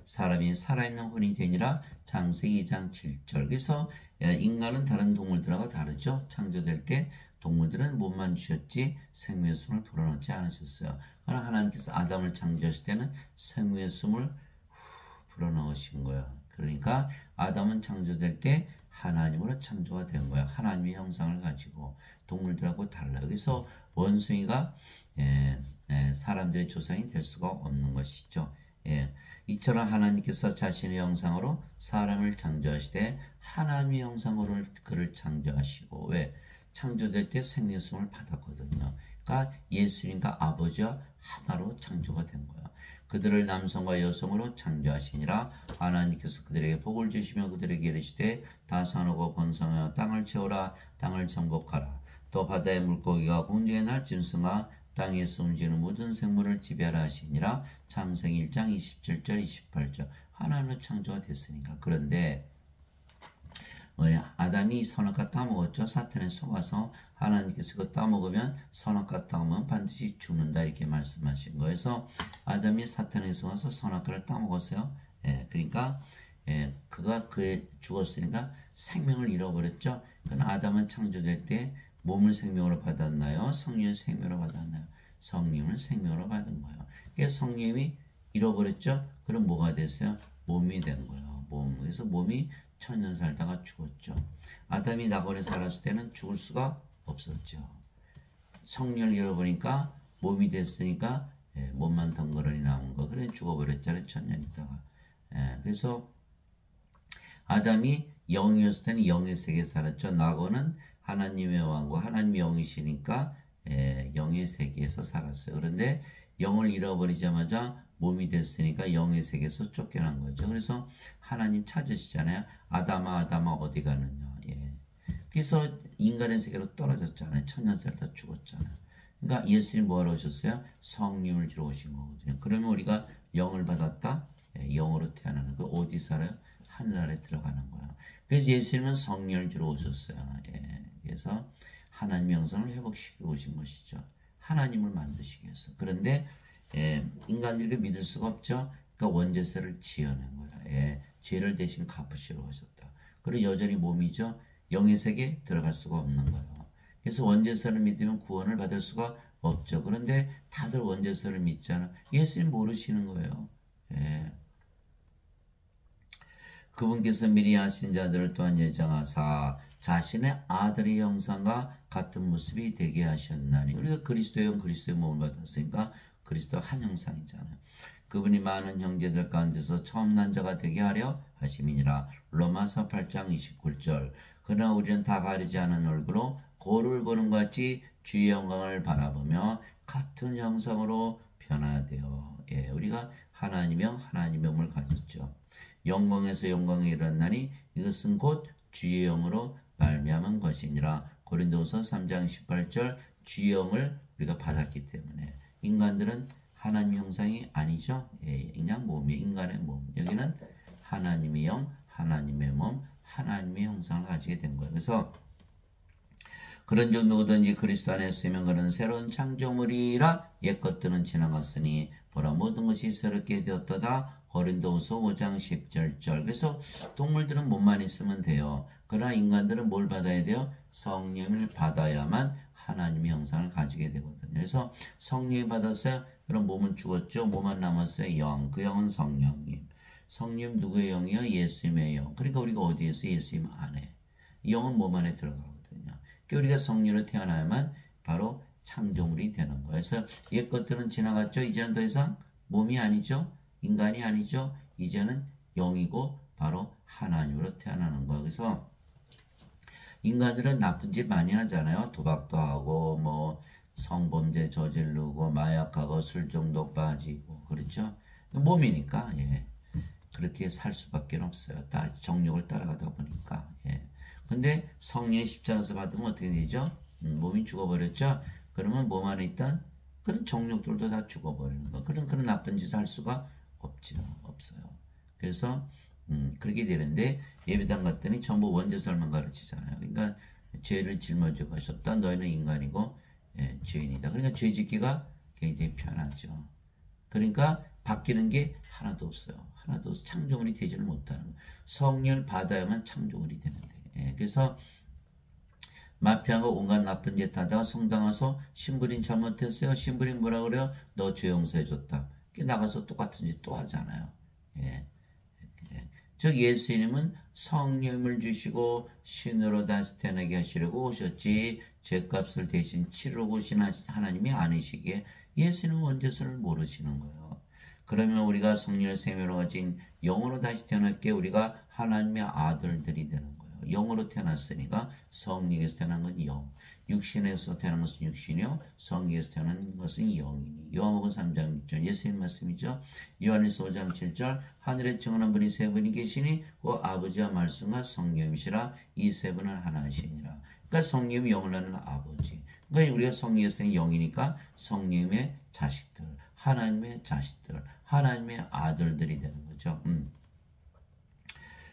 사람이 살아있는 혼이 되니라. 창세기 2장 7절. 그래서 인간은 다른 동물들하고 다르죠. 창조될 때 동물들은 몸만 주셨지 생명의 숨을 불어넣지 않으셨어요. 그러나 하나님께서 아담을 창조하실 때는 생명의 숨을 불어넣으신 거예요. 그러니까 아담은 창조될 때 하나님으로 창조가 된 거예요. 하나님의 형상을 가지고 동물들하고 달라요. 그래서 원숭이가 사람들의 조상이 될 수가 없는 것이죠. 이처럼 하나님께서 자신의 형상으로 사람을 창조하시되 하나님의 형상으로 그를 창조하시고 왜? 창조될 때 생명의 숨을 받았거든요. 그러니까 예수님과 아버지와 하나로 창조가 된 거예요. 그들을 남성과 여성으로 창조하시니라. 하나님께서 그들에게 복을 주시며 그들에게 이르시되 다산하고 번성하여 땅을 채우라. 땅을 정복하라. 또 바다의 물고기가 공중에 날 짐승과 땅에 숨지는 모든 생물을 지배하라 하시니라. 창세기 1장 27절 28절. 하나님으로 창조가 됐으니까. 그런데 아담이 선악과 따먹었죠. 사탄에 속아서 하나님께서 그거 따먹으면 선악과 따먹으면 반드시 죽는다 이렇게 말씀하신 거에서 아담이 사탄에 속아서 선악과를 따먹었어요. 그러니까 그가 그에 죽었으니까 생명을 잃어버렸죠. 그러나 아담은 창조될 때 몸을 생명으로 받았나요? 성령을 생명으로 받았나요? 성령을 생명으로 받은 거예요. 그래서 성령이 잃어버렸죠. 그럼 뭐가 됐어요? 몸이 된 거예요. 몸. 그래서 몸이 천년 살다가 죽었죠. 아담이 낙원에 살았을 때는 죽을 수가 없었죠. 성령을 잃어버리니까 몸이 됐으니까 몸만 덩그러니 남은 거. 그래 죽어버렸잖아요. 천년 있다가. 그래서 아담이 영이었을 때는 영의 세계에 살았죠. 낙원은 하나님의 왕과 하나님의 영이시니까 영의 세계에서 살았어요. 그런데 영을 잃어버리자마자 몸이 됐으니까 영의 세계에서 쫓겨난 거죠. 그래서 하나님 찾으시잖아요. 아담아 아담아 어디 가느냐. 그래서 인간의 세계로 떨어졌잖아요. 천년 살다 죽었잖아요. 그러니까 예수님 뭐하러 오셨어요? 성령을 주러 오신 거거든요. 그러면 우리가 영을 받았다? 영으로 태어나는 거. 어디 살아요? 하늘나라에 들어가는 거예요. 그래서 예수님은 성령을 주러 오셨어요. 그래서 하나님의 형상을 회복시키고 오신 것이죠. 하나님을 만드시기 위해서. 그런데 인간들에게 믿을 수가 없죠. 그러니까 원죄세를 지어낸 거예요. 죄를 대신 갚으시러 오셨다. 그리고 여전히 몸이죠. 영의 세계에 들어갈 수가 없는 거예요. 그래서 원죄세를 믿으면 구원을 받을 수가 없죠. 그런데 다들 원죄세를 믿잖아. 예수님 모르시는 거예요. 그분께서 미리 아신 자들을 또한 예정하사 자신의 아들의 형상과 같은 모습이 되게 하셨나니. 우리가 그리스도의 형 그리스도의 몸을 받았으니까 그리스도 한 형상이잖아요. 그분이 많은 형제들 가운데서 처음 난 자가 되게 하려 하심이니라. 로마서 8장 29절. 그러나 우리는 다 가리지 않은 얼굴로 거울을 보는 것 같이 주의 영광을 바라보며 같은 형상으로 변화되어. 우리가 하나님의 형 하나님의 몸을 가졌죠. 영광에서 영광에 이르렀나니 이것은 곧 주의 영으로 말미암은 것이니라. 고린도서 3장 18절. 주의 영을 우리가 받았기 때문에 인간들은 하나님 형상이 아니죠. 그냥 몸이 인간의 몸. 여기는 하나님의 영, 하나님의 몸, 하나님의 형상을 가지게 된 거예요. 그래서 그런즉 누구든지 그리스도 안에 있으면 그는 새로운 창조물이라. 옛것들은 지나갔으니 보라 모든 것이 새롭게 되었도다. 고린도후서 5장 10절. 그래서 동물들은 몸만 있으면 돼요. 그러나 인간들은 뭘 받아야 돼요? 성령을 받아야만 하나님의 형상을 가지게 되거든요. 그래서 성령이 받았어요. 그럼 몸은 죽었죠. 몸만 남았어요. 영. 그 영은 성령님. 성령 누구의 영이요? 예수님의 영. 그러니까 우리가 어디에서? 예수님 안에. 영은 몸 안에 들어가거든요. 그러니까 우리가 성령으로 태어나야만 바로 창조물이 되는 거예요. 그래서 옛 것들은 지나갔죠. 이제는 더 이상 몸이 아니죠. 인간이 아니죠. 이제는 영이고 바로 하나님으로 태어나는 거예요. 그래서 인간들은 나쁜 짓 많이 하잖아요. 도박도 하고 뭐 성범죄 저지르고 마약하고 술 중독 빠지고 그렇죠. 몸이니까 예. 그렇게 살 수밖에 없어요. 다 정욕을 따라가다 보니까. 예. 근데 성령의 십자가에서 받으면 어떻게 되죠? 몸이 죽어버렸죠? 그러면 몸 안에 있던 그런 정욕들도 다 죽어버리는 거. 그런 나쁜 짓을 할 수가 없어요. 그래서 그렇게 되는데 예배당 갔더니 전부 원죄설만 가르치잖아요. 그러니까 죄를 짊어지고 가셨다. 너희는 인간이고 예, 죄인이다. 그러니까 죄 짓기가 굉장히 편하죠. 그러니까 바뀌는 게 하나도 없어요. 하나도 없어. 창조물이 되지를 못하는 거예요. 성령을 받아야만 창조물이 되는데. 예, 그래서 마피아가 온갖 나쁜 짓 하다가 성당 와서 신부님 잘못했어요. 신부님 뭐라 그래요? 너 죄 용서해줬다. 나가서 똑같은 짓 또 하잖아요. 예. 즉 예수님은 성령을 주시고 신으로 다시 태어나게 하시려고 오셨지 죄값을 대신 치르러 오신 하나님이 아니시기에 예수님은 원죄를 모르시는 거예요. 그러면 우리가 성령의 생명으로 가진 영으로 다시 태어났기에 우리가 하나님의 아들들이 되는 거예요. 영으로 태어났으니까 성령에서 태어난 건 영, 육신에서 태어난 것은 육신이요 성령에서 태어난 것은 영이니. 요한복음 3장 6절 예수님 말씀이죠. 요한일서 5장 7절 하늘에 증언한 분이 세 분이 계시니 그 아버지와 말씀과 성령이시라 이 세 분은 하나이시니라. 그러니까 성령이 영을 낳는 아버지. 그러니까 우리가 성령에서 태어난 영이니까 성령의 자식들, 하나님의 자식들, 하나님의 아들들이 되는 거죠.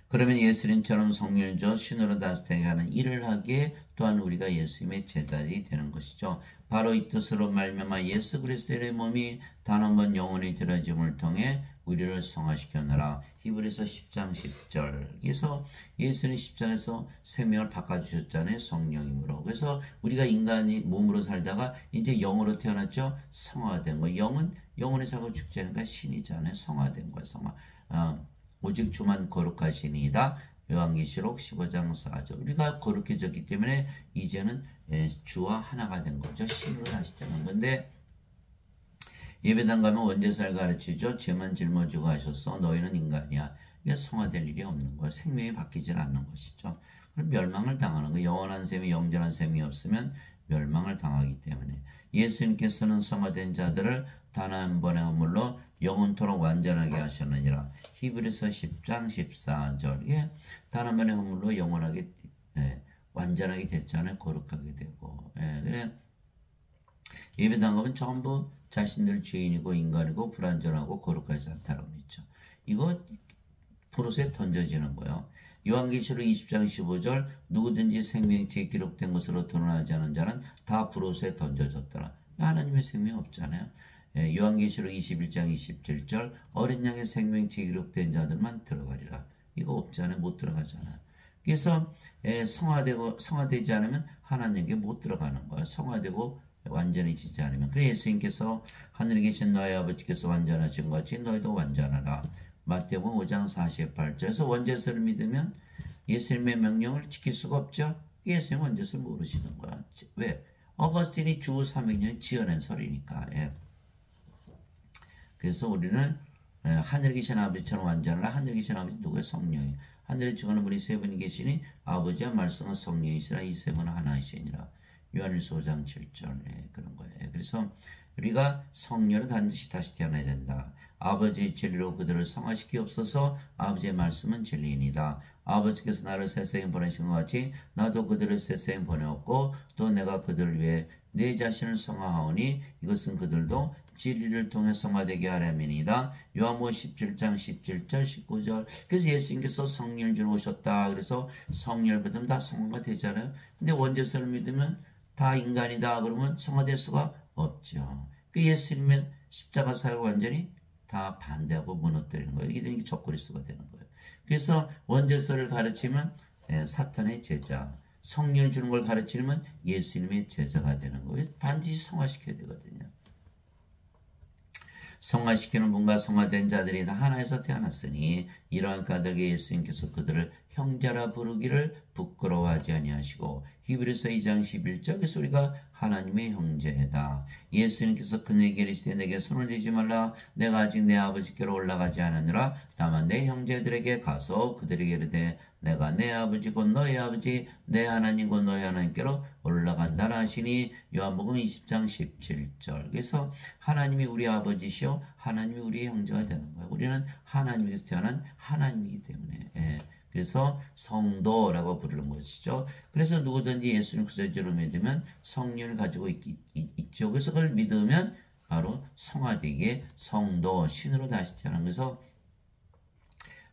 그러면 예수님처럼 성령을 줘 신으로 다스리게 하는 일을 하기에 또한 우리가 예수님의 제자들이 되는 것이죠. 바로 이 뜻으로 말미암아 예수 그리스도의 몸이 단 한 번 영원히 들어짐을 통해 우리를 성화시켰느라. 히브리서 10장 10절. 그래서 예수님 십자가에서 생명을 바꿔주셨잖아요. 성령이므로. 그래서 우리가 인간이 몸으로 살다가 이제 영으로 태어났죠. 성화된 거. 영은 영원히 살고 죽지 않으니까 신이잖아요. 성화된 거예요. 성화. 오직 주만 거룩하시니이다. 요한계시록 15장 4절. 우리가 거룩해졌기 때문에 이제는 주와 하나가 된 거죠. 신으로 다시 되는 건데 예배당 가면 원죄사를 가르치죠. 죄만 짊어지고 하셨어. 너희는 인간이야. 이게 성화될 일이 없는 거야. 생명이 바뀌질 않는 것이죠. 그럼 멸망을 당하는 거예요. 영원한 셈이 영전한 셈이 없으면 멸망을 당하기 때문에 예수님께서는 성화된 자들을 단 한 번의 허물로 영원토록 완전하게 하셨느니라. 히브리서 10장 14절. 예, 단 한 번의 허물로 영원하게 완전하게 됐잖아요. 거룩하게 되고. 그래 예배당 가면 전부 자신들 죄인이고 인간이고 불완전하고 거룩하지 않다라고 했죠. 이거 불옷에 던져지는 거예요. 요한계시록 20장 15절 누구든지 생명책에 기록된 것으로 드러나지 않은 자는 다 불옷에 던져졌더라. 하나님의 생명이 없잖아요. 요한계시록 21장 27절 어린 양의 생명책에 기록된 자들만 들어가리라. 이거 없잖아요. 못 들어가잖아요. 그래서 성화되지 않으면 하나님께 못 들어가는 거예요. 성화되고 완전히 지지 않으면. 그래서 예수님께서 하늘에 계신 너희 아버지께서 완전하신 것 같이 너희도 완전하라. 마태복음 5장 48절에서 원죄서를 믿으면 예수님의 명령을 지킬 수가 없죠. 예수님 원죄서를 모르시는 거야. 왜? 어거스틴이 주 300년 지어낸 설이니까. 그래서 우리는 하늘에 계신 아버지처럼 완전하라. 하늘에 계신 아버지 누구의 성령이 하늘에 증언하는 분이 세 분이 계시니 아버지와 말씀은 성령이시라. 이 세 분은 하나이시니라. 요한일서 5장 7절 그런 거예요. 그래서 우리가 성령은 반드시 다시 태어나야 된다. 아버지의 진리로 그들을 성화시키옵소서. 아버지의 말씀은 진리이니다. 아버지께서 나를 세상에 보내신 것 같이 나도 그들을 세상에 보내었고 또 내가 그들을 위해 내 자신을 성화하오니 이것은 그들도 진리를 통해 성화되게 하려면이다. 요한복음 17장 17절 19절. 그래서 예수님께서 성령을 주러 오셨다. 그래서 성령을 받으면 다 성화가 되잖아요. 근데 원죄서를 믿으면 다 인간이다 그러면 성화될 수가 없죠. 그 예수님의 십자가 사역 완전히 다 반대하고 무너뜨리는 거예요. 이게 적그리스도가 되는 거예요. 그래서 원죄서를 가르치면 사탄의 제자, 성령을 주는 걸 가르치면 예수님의 제자가 되는 거예요. 반드시 성화시켜야 되거든요. 성화시키는 분과 성화된 자들이 다 하나에서 태어났으니 이러한 까닭에 예수님께서 그들을 형제라 부르기를 부끄러워하지 아니하시고 히브리서 2장 11절 그래서 우리가 하나님의 형제다. 예수님께서 그에게 이르시되 내게 손을 대지 말라 내가 아직 내 아버지께로 올라가지 않았느라 다만 내 형제들에게 가서 그들에게 이르되 내가 내 아버지 곧 너희 아버지 내 하나님 곧 너희 하나님께로 올라간다라 하시니 요한복음 20장 17절 그래서 하나님이 우리 아버지시요 하나님이 우리의 형제가 되는 거예요. 우리는 하나님께서 태어난 하나님이기 때문에 그래서 성도라고 부르는 것이죠. 그래서 누구든지 예수님 구세주로 믿으면 성령을 가지고 있죠. 그래서 그걸 믿으면 바로 성화되기에 성도, 신으로 다시 태어난 거서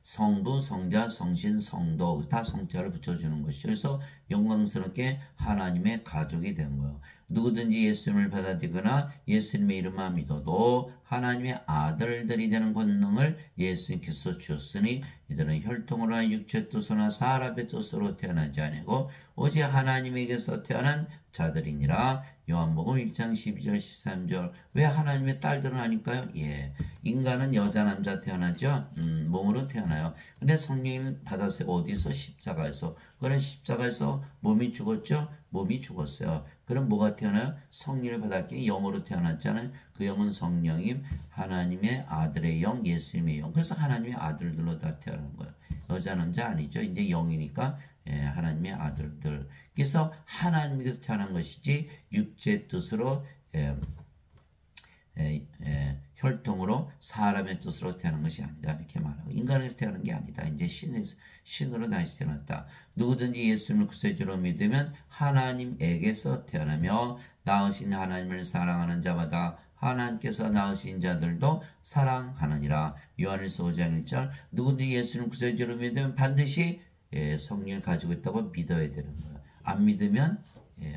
성부, 성자, 성신, 성도 다 성자를 붙여주는 것이죠. 그래서 영광스럽게 하나님의 가족이 된 거예요. 누구든지 예수님을 받아들이거나 예수님의 이름만 믿어도 하나님의 아들들이 되는 권능을 예수님께서 주셨으니 이들은 혈통으로나 육체 뜻으로나 사람의 뜻으로 태어나지 아니고 오직 하나님에게서 태어난 자들이니라. 요한복음 1장 12절 13절 왜 하나님의 딸들은 아닐까요? 인간은 여자 남자 태어나죠. 몸으로 태어나요. 근데 성령을 받았어요. 어디서? 십자가에서. 그래 십자가에서 몸이 죽었죠. 몸이 죽었어요. 그럼 뭐가 태어나요? 성령을 받았기에 영으로 태어났잖아요. 그 영은 성령임 하나님의 아들의 영 예수님의 영. 그래서 하나님의 아들들로 다 태어난 거예요. 여자 남자 아니죠. 이제 영이니까 하나님의 아들들. 그래서 하나님께서 태어난 것이지 육체의 뜻으로 혈통으로 사람의 뜻으로 태어난 것이 아니다 이렇게 말하고 인간에서 태어난 게 아니다. 이제 신으로 다시 태어났다. 누구든지 예수님을 구세주로 믿으면 하나님에게서 태어나며 낳으신 하나님을 사랑하는 자마다 하나님께서 낳으신 자들도 사랑하느니라. 요한일서 5장 1절 누구든지 예수님을 구세주로 믿으면 반드시 성령을 가지고 있다고 믿어야 되는 거예요. 안 믿으면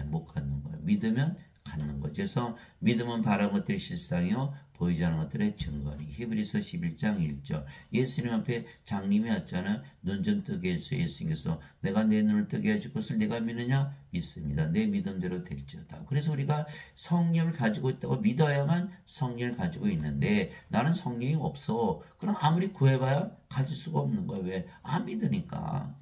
못 갖는 거예요. 믿으면 갖는 거죠. 그래서 믿음은 바라는 것들의 실상이요 보이지 않는 것들의 증거니. 히브리서 11장 1절 예수님 앞에 장님이 왔잖아요. 눈 좀 뜨게 해서 예수님께서 내가 내 눈을 뜨게 해줄 것을 내가 믿느냐? 믿습니다. 내 믿음대로 될지어다. 그래서 우리가 성령을 가지고 있다고 믿어야만 성령을 가지고 있는데 나는 성령이 없어. 그럼 아무리 구해봐야 가질 수가 없는 거예요. 왜? 안 믿으니까.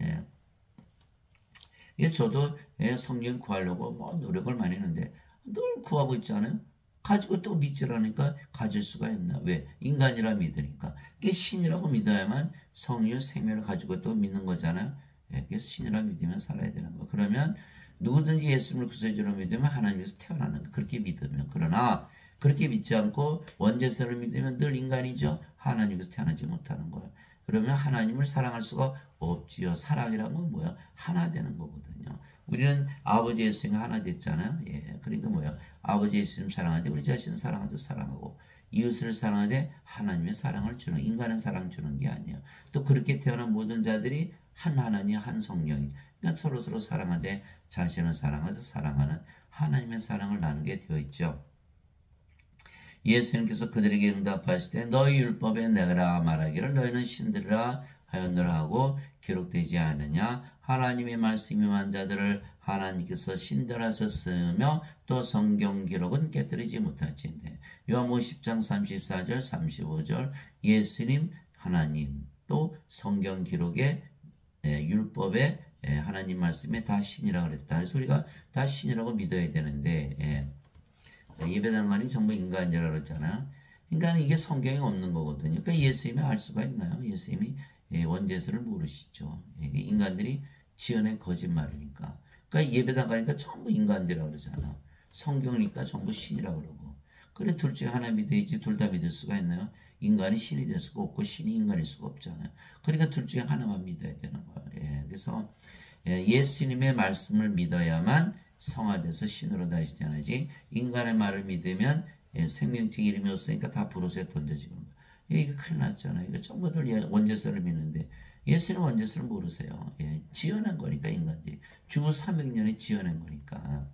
그래서 저도 성령 구하려고 뭐 노력을 많이 했는데 늘 구하고 있잖아요. 가지고 또 믿질 않으니까 가질 수가 있나? 왜? 인간이라 믿으니까. 이게 신이라고 믿어야만 성령 생명을 가지고 또 믿는 거잖아요. 그래서 신이라 믿으면 살아야 되는 거예요. 그러면 누구든지 예수님을 구세주로 믿으면 하나님께서 태어나는 거 그렇게 믿으면. 그러나 그렇게 믿지 않고 원죄세를 믿으면 늘 인간이죠. 하나님께서 태어나지 못하는 거예요. 그러면 하나님을 사랑할 수가 없지요. 사랑이란 건 뭐야? 하나 되는 거거든요. 우리는 아버지 예수님과 하나 됐잖아요. 그러니까 뭐야? 아버지 예수님 사랑하되 우리 자신을 사랑하듯 사랑하고 이웃을 사랑하되 하나님의 사랑을 주는 인간은 사랑 주는 게 아니에요. 또 그렇게 태어난 모든 자들이 한 하나님 한 성령이 그러니까 서로 사랑하되 자신을 사랑하듯 사랑하는 하나님의 사랑을 나누게 되어 있죠. 예수님께서 그들에게 응답하시되 너희 율법에 내가 말하기를 너희는 신들이라 하였느라 하고 기록되지 않느냐. 하나님의 말씀이 임한 자들을 하나님께서 신들하셨으며 또 성경 기록은 깨뜨리지 못하신대. 요한복음 10장 34절 35절 예수님 하나님 또 성경 기록에 율법에 하나님 말씀에 다 신이라고 그랬다. 그래서 우리가 다 신이라고 믿어야 되는데 예배당관이 전부 인간이라고 그랬잖아요. 그러니까 이게 성경에 없는 거거든요. 그러니까 예수님이 알 수가 있나요? 예수님이 원죄수를 모르시죠. 인간들이 지어낸 거짓말이니까. 그러니까 예배당 가니까 전부 인간들이라고 그러잖아. 성경이니까 전부 신이라고 그러고. 그래 둘 중에 하나 믿어야지 둘 다 믿을 수가 있나요? 인간이 신이 될 수가 없고 신이 인간일 수가 없잖아요. 그러니까 둘 중에 하나만 믿어야 되는 거예요. 그래서 예수님의 말씀을 믿어야만 성화돼서 신으로 다시 태어나지 인간의 말을 믿으면 생명책 이름이 없으니까 다 불옷에 던져지는 거예요. 이게 큰일 났잖아요. 이거 전부들 원죄서를 믿는데 예수님 원죄서를 모르세요. 지어낸 거니까 인간들이. 주후 300년에 지어낸 거니까.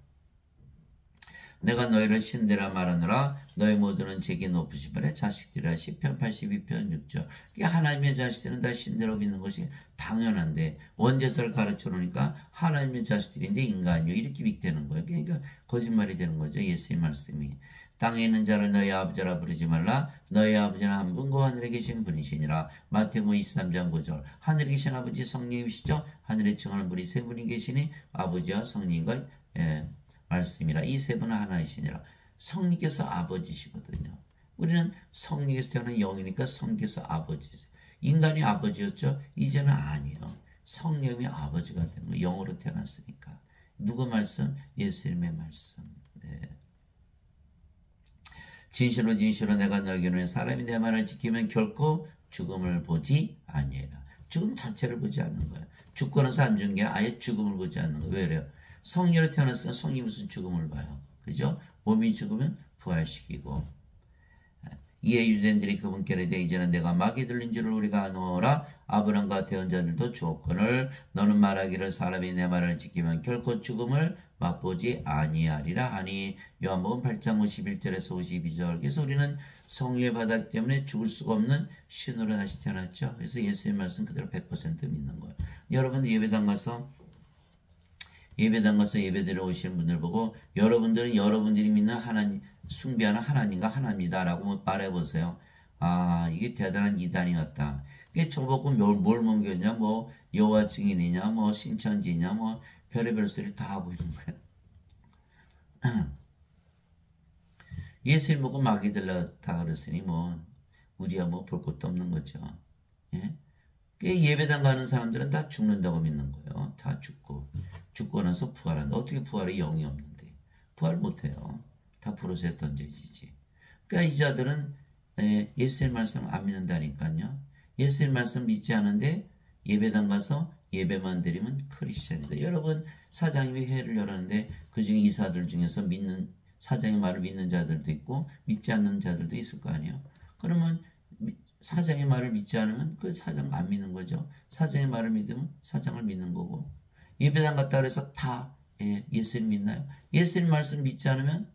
내가 너희를 신되라 말하노라. 너희 모두는 제게 높으시번에 자식들이라. 시편 82편 6절. 하나님의 자식들은 다 신대로 믿는 것이 당연한데 원죄서를 가르쳐 놓으니까 하나님의 자식들인데 인간이요 이렇게 믿되는 거예요. 그러니까 거짓말이 되는 거죠. 예수의 말씀이. 땅에 있는 자를 너희 아버지라 부르지 말라. 너희 아버지는 한 분 그 하늘에 계신 분이시니라. 마태복음 23장 9절. 하늘에 계신 아버지 성령이시죠. 하늘에 청하는 분이 세 분이 계시니 아버지와 성령과 말씀이라. 이 세 분은 하나이시니라. 성령께서 아버지시거든요. 우리는 성령에서 태어난 영이니까 성령께서 아버지세요. 인간이 아버지였죠. 이제는 아니에요. 성령이 아버지가 된 거예요. 영으로 태어났으니까. 누구 말씀? 예수님의 말씀. 네. 진실로 진실로 내가 너에게 이르노니 사람이 내 말을 지키면 결코 죽음을 보지 아니하리라. 죽음 자체를 보지 않는 거예요. 죽고 나서 안 죽은 게 아예 죽음을 보지 않는 거예요. 왜 그래요? 성령으로 태어났으면 성이 무슨 죽음을 봐요. 그죠? 몸이 죽으면 부활시키고. 이에 유대인들이 그분께 이르되 이제는 내가 마귀 들린 줄을 우리가 아노라. 아브람과 대언 자들도 주었거늘 너는 말하기를 사람이 내 말을 지키면 결코 죽음을 맛보지 아니하리라 하니. 요한복음 8장 51절에서 52절. 그래서 우리는 성령을 받았기 때문에 죽을 수가 없는 신으로 다시 태어났죠. 그래서 예수의 말씀 그대로 100% 믿는 거예요. 여러분 예배당 가서 예배드려 오시는 분들 보고 여러분들은 여러분들이 믿는 하나님, 숭배하는 하나님과 하나님이다라고 말해보세요. 아, 이게 대단한 이단이었다. 이게 저보고 뭘 먹였냐, 뭐 여호와 증인이냐, 뭐 신천지냐, 뭐 별의별 소리를 다 하고 있는 거야. 예수님 보고 마귀들 다 그랬으니 뭐 우리야 뭐 볼 것도 없는 거죠. 예? 예배당 가는 사람들은 다 죽는다고 믿는 거예요. 다 죽고 나서 부활한다. 어떻게 부활이 영이 없는데 부활 못해요. 다 불옷에 던져지지. 그러니까 이 자들은 예수의 말씀 안 믿는다니까요. 예수의 말씀 믿지 않은데 예배당 가서 예배만 드리면 크리스천이다. 여러분 사장님이 회를 열었는데 그중에 이사들 중에서 사장의 말을 믿는 자들도 있고 믿지 않는 자들도 있을 거 아니에요. 그러면 사장의 말을 믿지 않으면 그 사장 안 믿는 거죠. 사장의 말을 믿으면 사장을 믿는 거고. 예배당 갔다 그래서 다 예수님 믿나요? 예수님 말씀 믿지 않으면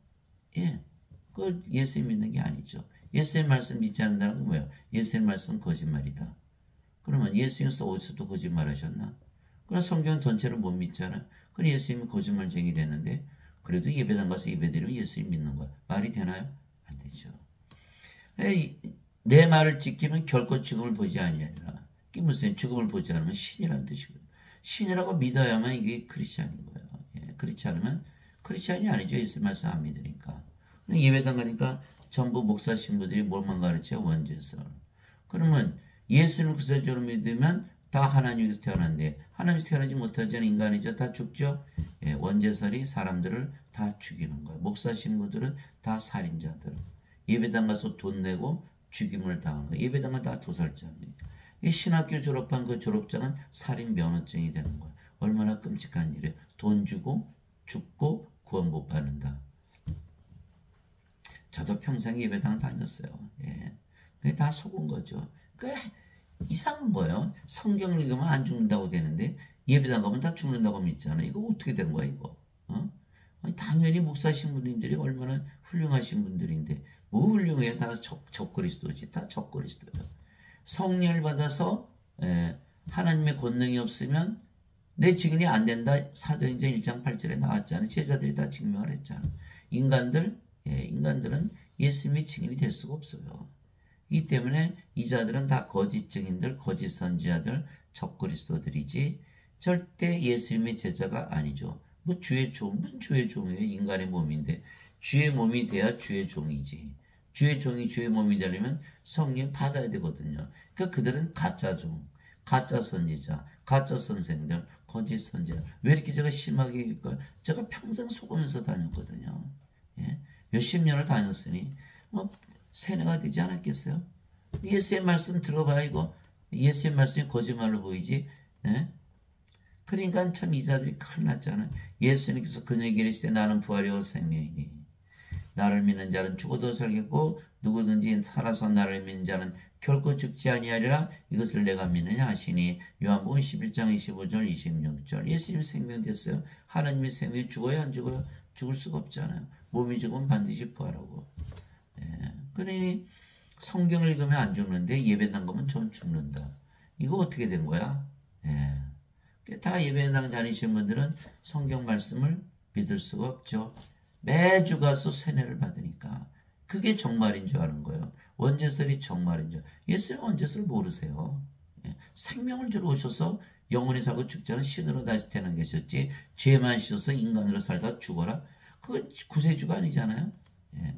그 예수님 믿는 게 아니죠. 예수님 말씀 믿지 않는다는 건 뭐예요? 예수님 말씀은 거짓말이다. 그러면 예수님께서 어디서도 거짓말하셨나? 그럼 성경 전체를 못 믿잖아요. 그럼 예수님이 거짓말쟁이 되는데 그래도 예배당 가서 예배드리면 예수님 믿는 거야. 말이 되나요? 안 되죠. 내 말을 지키면 결코 죽음을 보지 아니하리라. 이게 무슨 죽음을 보지 않으면 신이라는 뜻이거든요. 신이라고 믿어야만 이게 크리스찬인 거예요. 그렇지 않으면 크리스찬이 아니죠. 예수 말씀 안 믿으니까. 예배당 가니까 전부 목사 신부들이 뭘만 가르쳐요? 원죄설. 그러면 예수를 구세주로 믿으면 다 하나님에서 태어났는데 하나님에서 태어나지 못하지 않은 인간이죠. 다 죽죠. 원죄설이 사람들을 다 죽이는 거예요. 목사 신부들은 다 살인자들. 예배당 가서 돈 내고 죽임을 당하는 거예요. 예배당은 다 도살자입니다. 신학교 졸업한 그 졸업장은 살인 면허증이 되는 거예요. 얼마나 끔찍한 일이에요. 돈 주고 죽고 구원 못 받는다. 저도 평생 예배당 다녔어요. 그게 다 속은 거죠. 그 이상한 거예요. 성경을 읽으면 안 죽는다고 되는데 예배당 가면 다 죽는다고 믿잖아요. 이거 어떻게 된 거야 이거? 아니, 당연히 목사 신부님들이 얼마나 훌륭하신 분들인데 뭐 훌륭해요? 다 적그리스도지. 다 적그리스도예요. 성령을 받아서 하나님의 권능이 없으면 내 증인이 안 된다. 사도행전 1장 8절에 나왔잖아요. 제자들이 다 증명을 했잖아요. 인간들은 예수님의 증인이 될 수가 없어요. 이 때문에 이 자들은 다 거짓 증인들, 거짓 선지자들, 적그리스도들이지 절대 예수님의 제자가 아니죠. 뭐 주의 종, 무슨 주의 종이에요? 인간의 몸인데 주의 몸이 돼야 주의 종이지. 주의 종이 주의 몸이 되려면 성령 받아야 되거든요. 그러니까 그들은 가짜 종, 가짜 선지자, 가짜 선생들, 거짓 선지자. 왜 이렇게 제가 심하게 얘기할까요? 제가 평생 속으면서 다녔거든요. 몇십 년을 다녔으니 뭐 세뇌가 되지 않았겠어요? 예수의 말씀 들어봐야 이거 예수의 말씀이 거짓말로 보이지. 그러니까 참 이자들이 큰일 났잖아요. 예수님께서 그녀에게 이르시되 나는 부활이요 생명이니 나를 믿는 자는 죽어도 살겠고 누구든지 살아서 나를 믿는 자는 결코 죽지 아니하리라. 이것을 내가 믿느냐 하시니. 요한복음 11장 25절 26절. 예수님 생명 됐어요. 하나님의 생명이 죽어야 안 죽어요? 죽을 수가 없잖아요. 몸이 죽으면 반드시 부활하고. 예. 그러니 성경을 읽으면 안 죽는데 예배당 가면 전 죽는다. 이거 어떻게 된 거야? 예. 다 예배당 다니시는 분들은 성경 말씀을 믿을 수가 없죠. 매주 가서 세뇌를 받으니까. 그게 정말인 줄 아는 거예요. 원죄설이 정말인 줄. 예수님 원죄설 모르세요. 예. 생명을 주러 오셔서 영원히 살고 죽지 않은 신으로 다시 태어난 계셨지. 죄만 씻어서 인간으로 살다 죽어라. 그건 구세주가 아니잖아요. 예.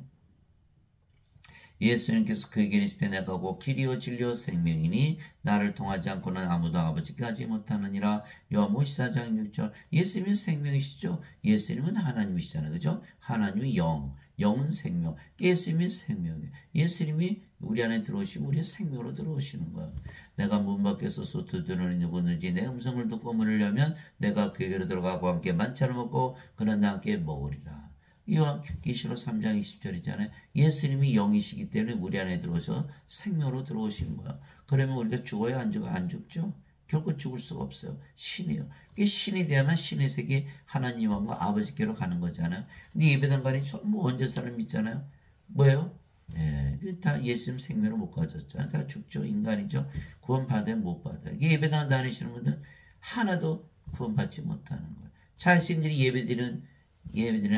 예수님께서 그에게 이르시되 내가 곧 길이요 진리요 생명이니 나를 통하지 않고는 아무도 아버지께 가지 못하느니라. 요한복음 14장 6절. 예수님은 생명이시죠. 예수님은 하나님이시잖아요. 그죠? 하나님이 영, 영은 생명. 예수님이 생명이에요. 예수님이 우리 안에 들어오시면 우리의 생명으로 들어오시는 거예요. 내가 문 밖에서 소투 들으니 누구든지 내 음성을 듣고 문을 열면 내가 그에게로 들어가고 함께 만찬을 먹고 그는 나와 함께 먹으리라. 요한계시록 3장 20절이잖아요. 예수님이 영이시기 때문에 우리 안에 들어오셔서 생명으로 들어오시는 거예요. 그러면 우리가 죽어야 안 죽어? 안 죽죠? 결코 죽을 수가 없어요. 신이요. 이게 신이 되야만 신의 세계 하나님과 아버지께로 가는 거잖아요. 근데 예배당 가니 전부 원죄사를 믿잖아요. 뭐예요? 예, 다 예수님 생명으로 못 가졌잖아요. 다 죽죠. 인간이죠. 구원 받아야 못 받아요. 이게 예배당 다니시는 분들은 하나도 구원받지 못하는 거예요. 자신들이 예배드리는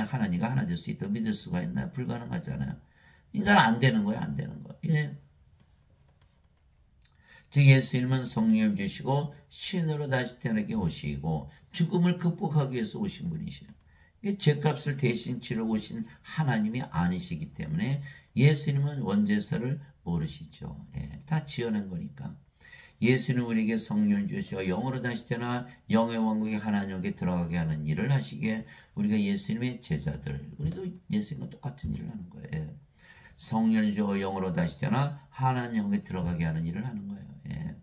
하나님과 하나 될 수 있다고 믿을 수가 있나요? 불가능하잖아요. 그러니까 안 되는 거예요. 안 되는 거예요. 예. 즉 예수님은 성령을 주시고 신으로 다시 태어나게 오시고 죽음을 극복하기 위해서 오신 분이시에요. 죄값을 대신 치러 오신 하나님이 아니시기 때문에 예수님은 원죄사를 모르시죠. 예. 다 지어낸 거니까. 예수는 우리에게 성령을 주시어 영으로 다시 태어나 영의 왕국에 하나님에게 들어가게 하는 일을 하시기에 우리가 예수님의 제자들, 우리도 예수님과 똑같은 일을 하는 거예요. 성령을 주어 영으로 다시 태어나 하나님에게 들어가게 하는 일을 하는 거예요. 예.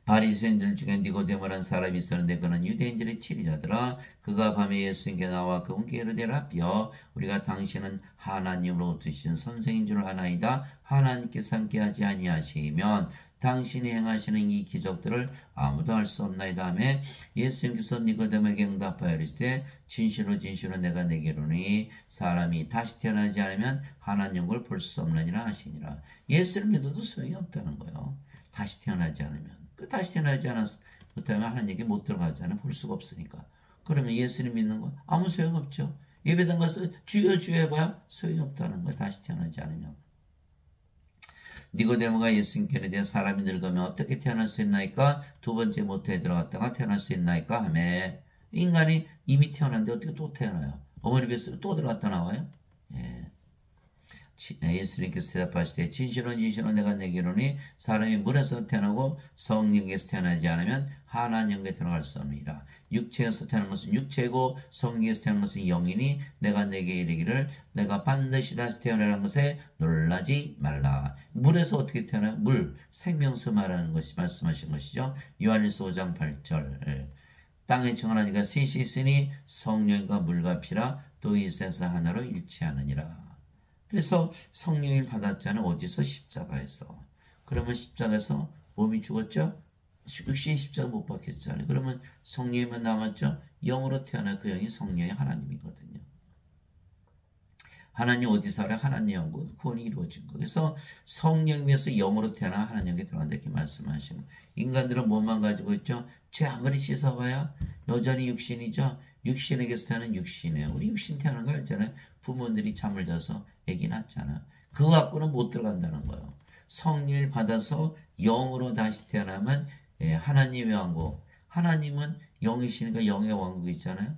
바리새인들 중에 니고데모라는 사람이 있었는데 그는 유대인들의 치리자더라. 그가 밤에 예수님께 나와 그분께 이르되 라비여 우리가 당신은 하나님으로부터 오신 선생인 줄 아나이다. 하나님께서 함께하지 아니하시면 당신이 행하시는 이 기적들을 아무도 할 수 없나이다 하며 예수님께서 니고데모에게 응답하여 이르시되 진실로 진실로 내가 내게 이르노니 사람이 다시 태어나지 않으면 하나님을 볼 수 없느니라 하시니라. 예수를 믿어도 소용이 없다는 거예요. 다시 태어나지 않으면. 다시 태어나지 못하면 하나님에게 못 들어가잖아요. 볼 수가 없으니까. 그러면 예수님 믿는 거 아무 소용 없죠. 예배당 가서 주여 주여 해봐야 소용이 없다는 거예요. 다시 태어나지 않으면. 니고데모가 예수님께 이르되 사람이 늙으면 어떻게 태어날 수 있나이까? 두 번째 모태에 들어갔다가 태어날 수 있나이까? 하며 인간이 이미 태어났는데 어떻게 또 태어나요? 어머니 뱃속에 또 들어갔다 나와요? 예. 예수님께서 대답하시되 진실로 진실로 내가 내게 이르노니 사람이 물에서 태어나고 성령에서 태어나지 않으면 하나님께 들어갈 수 없느니라. 육체에서 태어난 것은 육체고 성령에서 태어난 것은 영이니 내가 내게 이르기를 내가 반드시 다시 태어나는 것에 놀라지 말라. 물에서 어떻게 태어나요? 물, 생명수 말하는 것이 말씀하신 것이죠. 요한일서 5장 8절. 땅에 정하나니가 셋이 있으니 성령과 물과 피라 또 이 세상 하나로 일치하느니라. 그래서 성령을 받았잖아요. 어디서? 십자가에서. 그러면 십자가에서 몸이 죽었죠? 육신이 십자가 못 박혔잖아요. 그러면 성령이만 남았죠? 영으로 태어난 그 영이 성령의 하나님이거든요. 하나님 어디서 알아요? 하나님 영으로 구원이 이루어진 거. 그래서 성령에서 영으로 태어나 하나님께 들어간다 이렇게 말씀하시는 거예요. 인간들은 뭐만 가지고 있죠? 죄 아무리 씻어봐야 여전히 육신이죠. 육신에게서 태어난 육신이에요. 우리 육신 태어난 거 알잖아요. 부모들이 잠을 자서 애기 낳잖아요. 그거 갖고는 못 들어간다는 거예요. 성령을 받아서 영으로 다시 태어나면 하나님의 왕국. 하나님은 영이시니까 영의 왕국 있잖아요.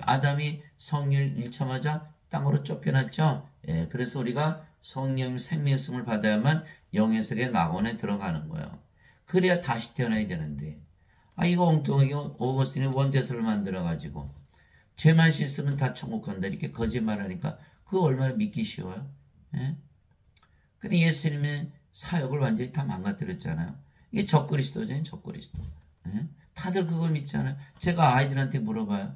아담이 성령을 잃자마자 땅으로 쫓겨났죠. 그래서 우리가 성령 생명성을 받아야만 영의 세계 낙원에 들어가는 거예요. 그래야 다시 태어나야 되는데 이거 엉뚱하게 오거스틴이 원죄설을 만들어가지고 죄만 씻으면 다 천국 간다 이렇게 거짓말하니까 그거 얼마나 믿기 쉬워요. 근데 예수님의 사역을 완전히 다 망가뜨렸잖아요. 이게 적그리스도잖아요. 적그리스도. 다들 그걸 믿잖아요. 제가 아이들한테 물어봐요.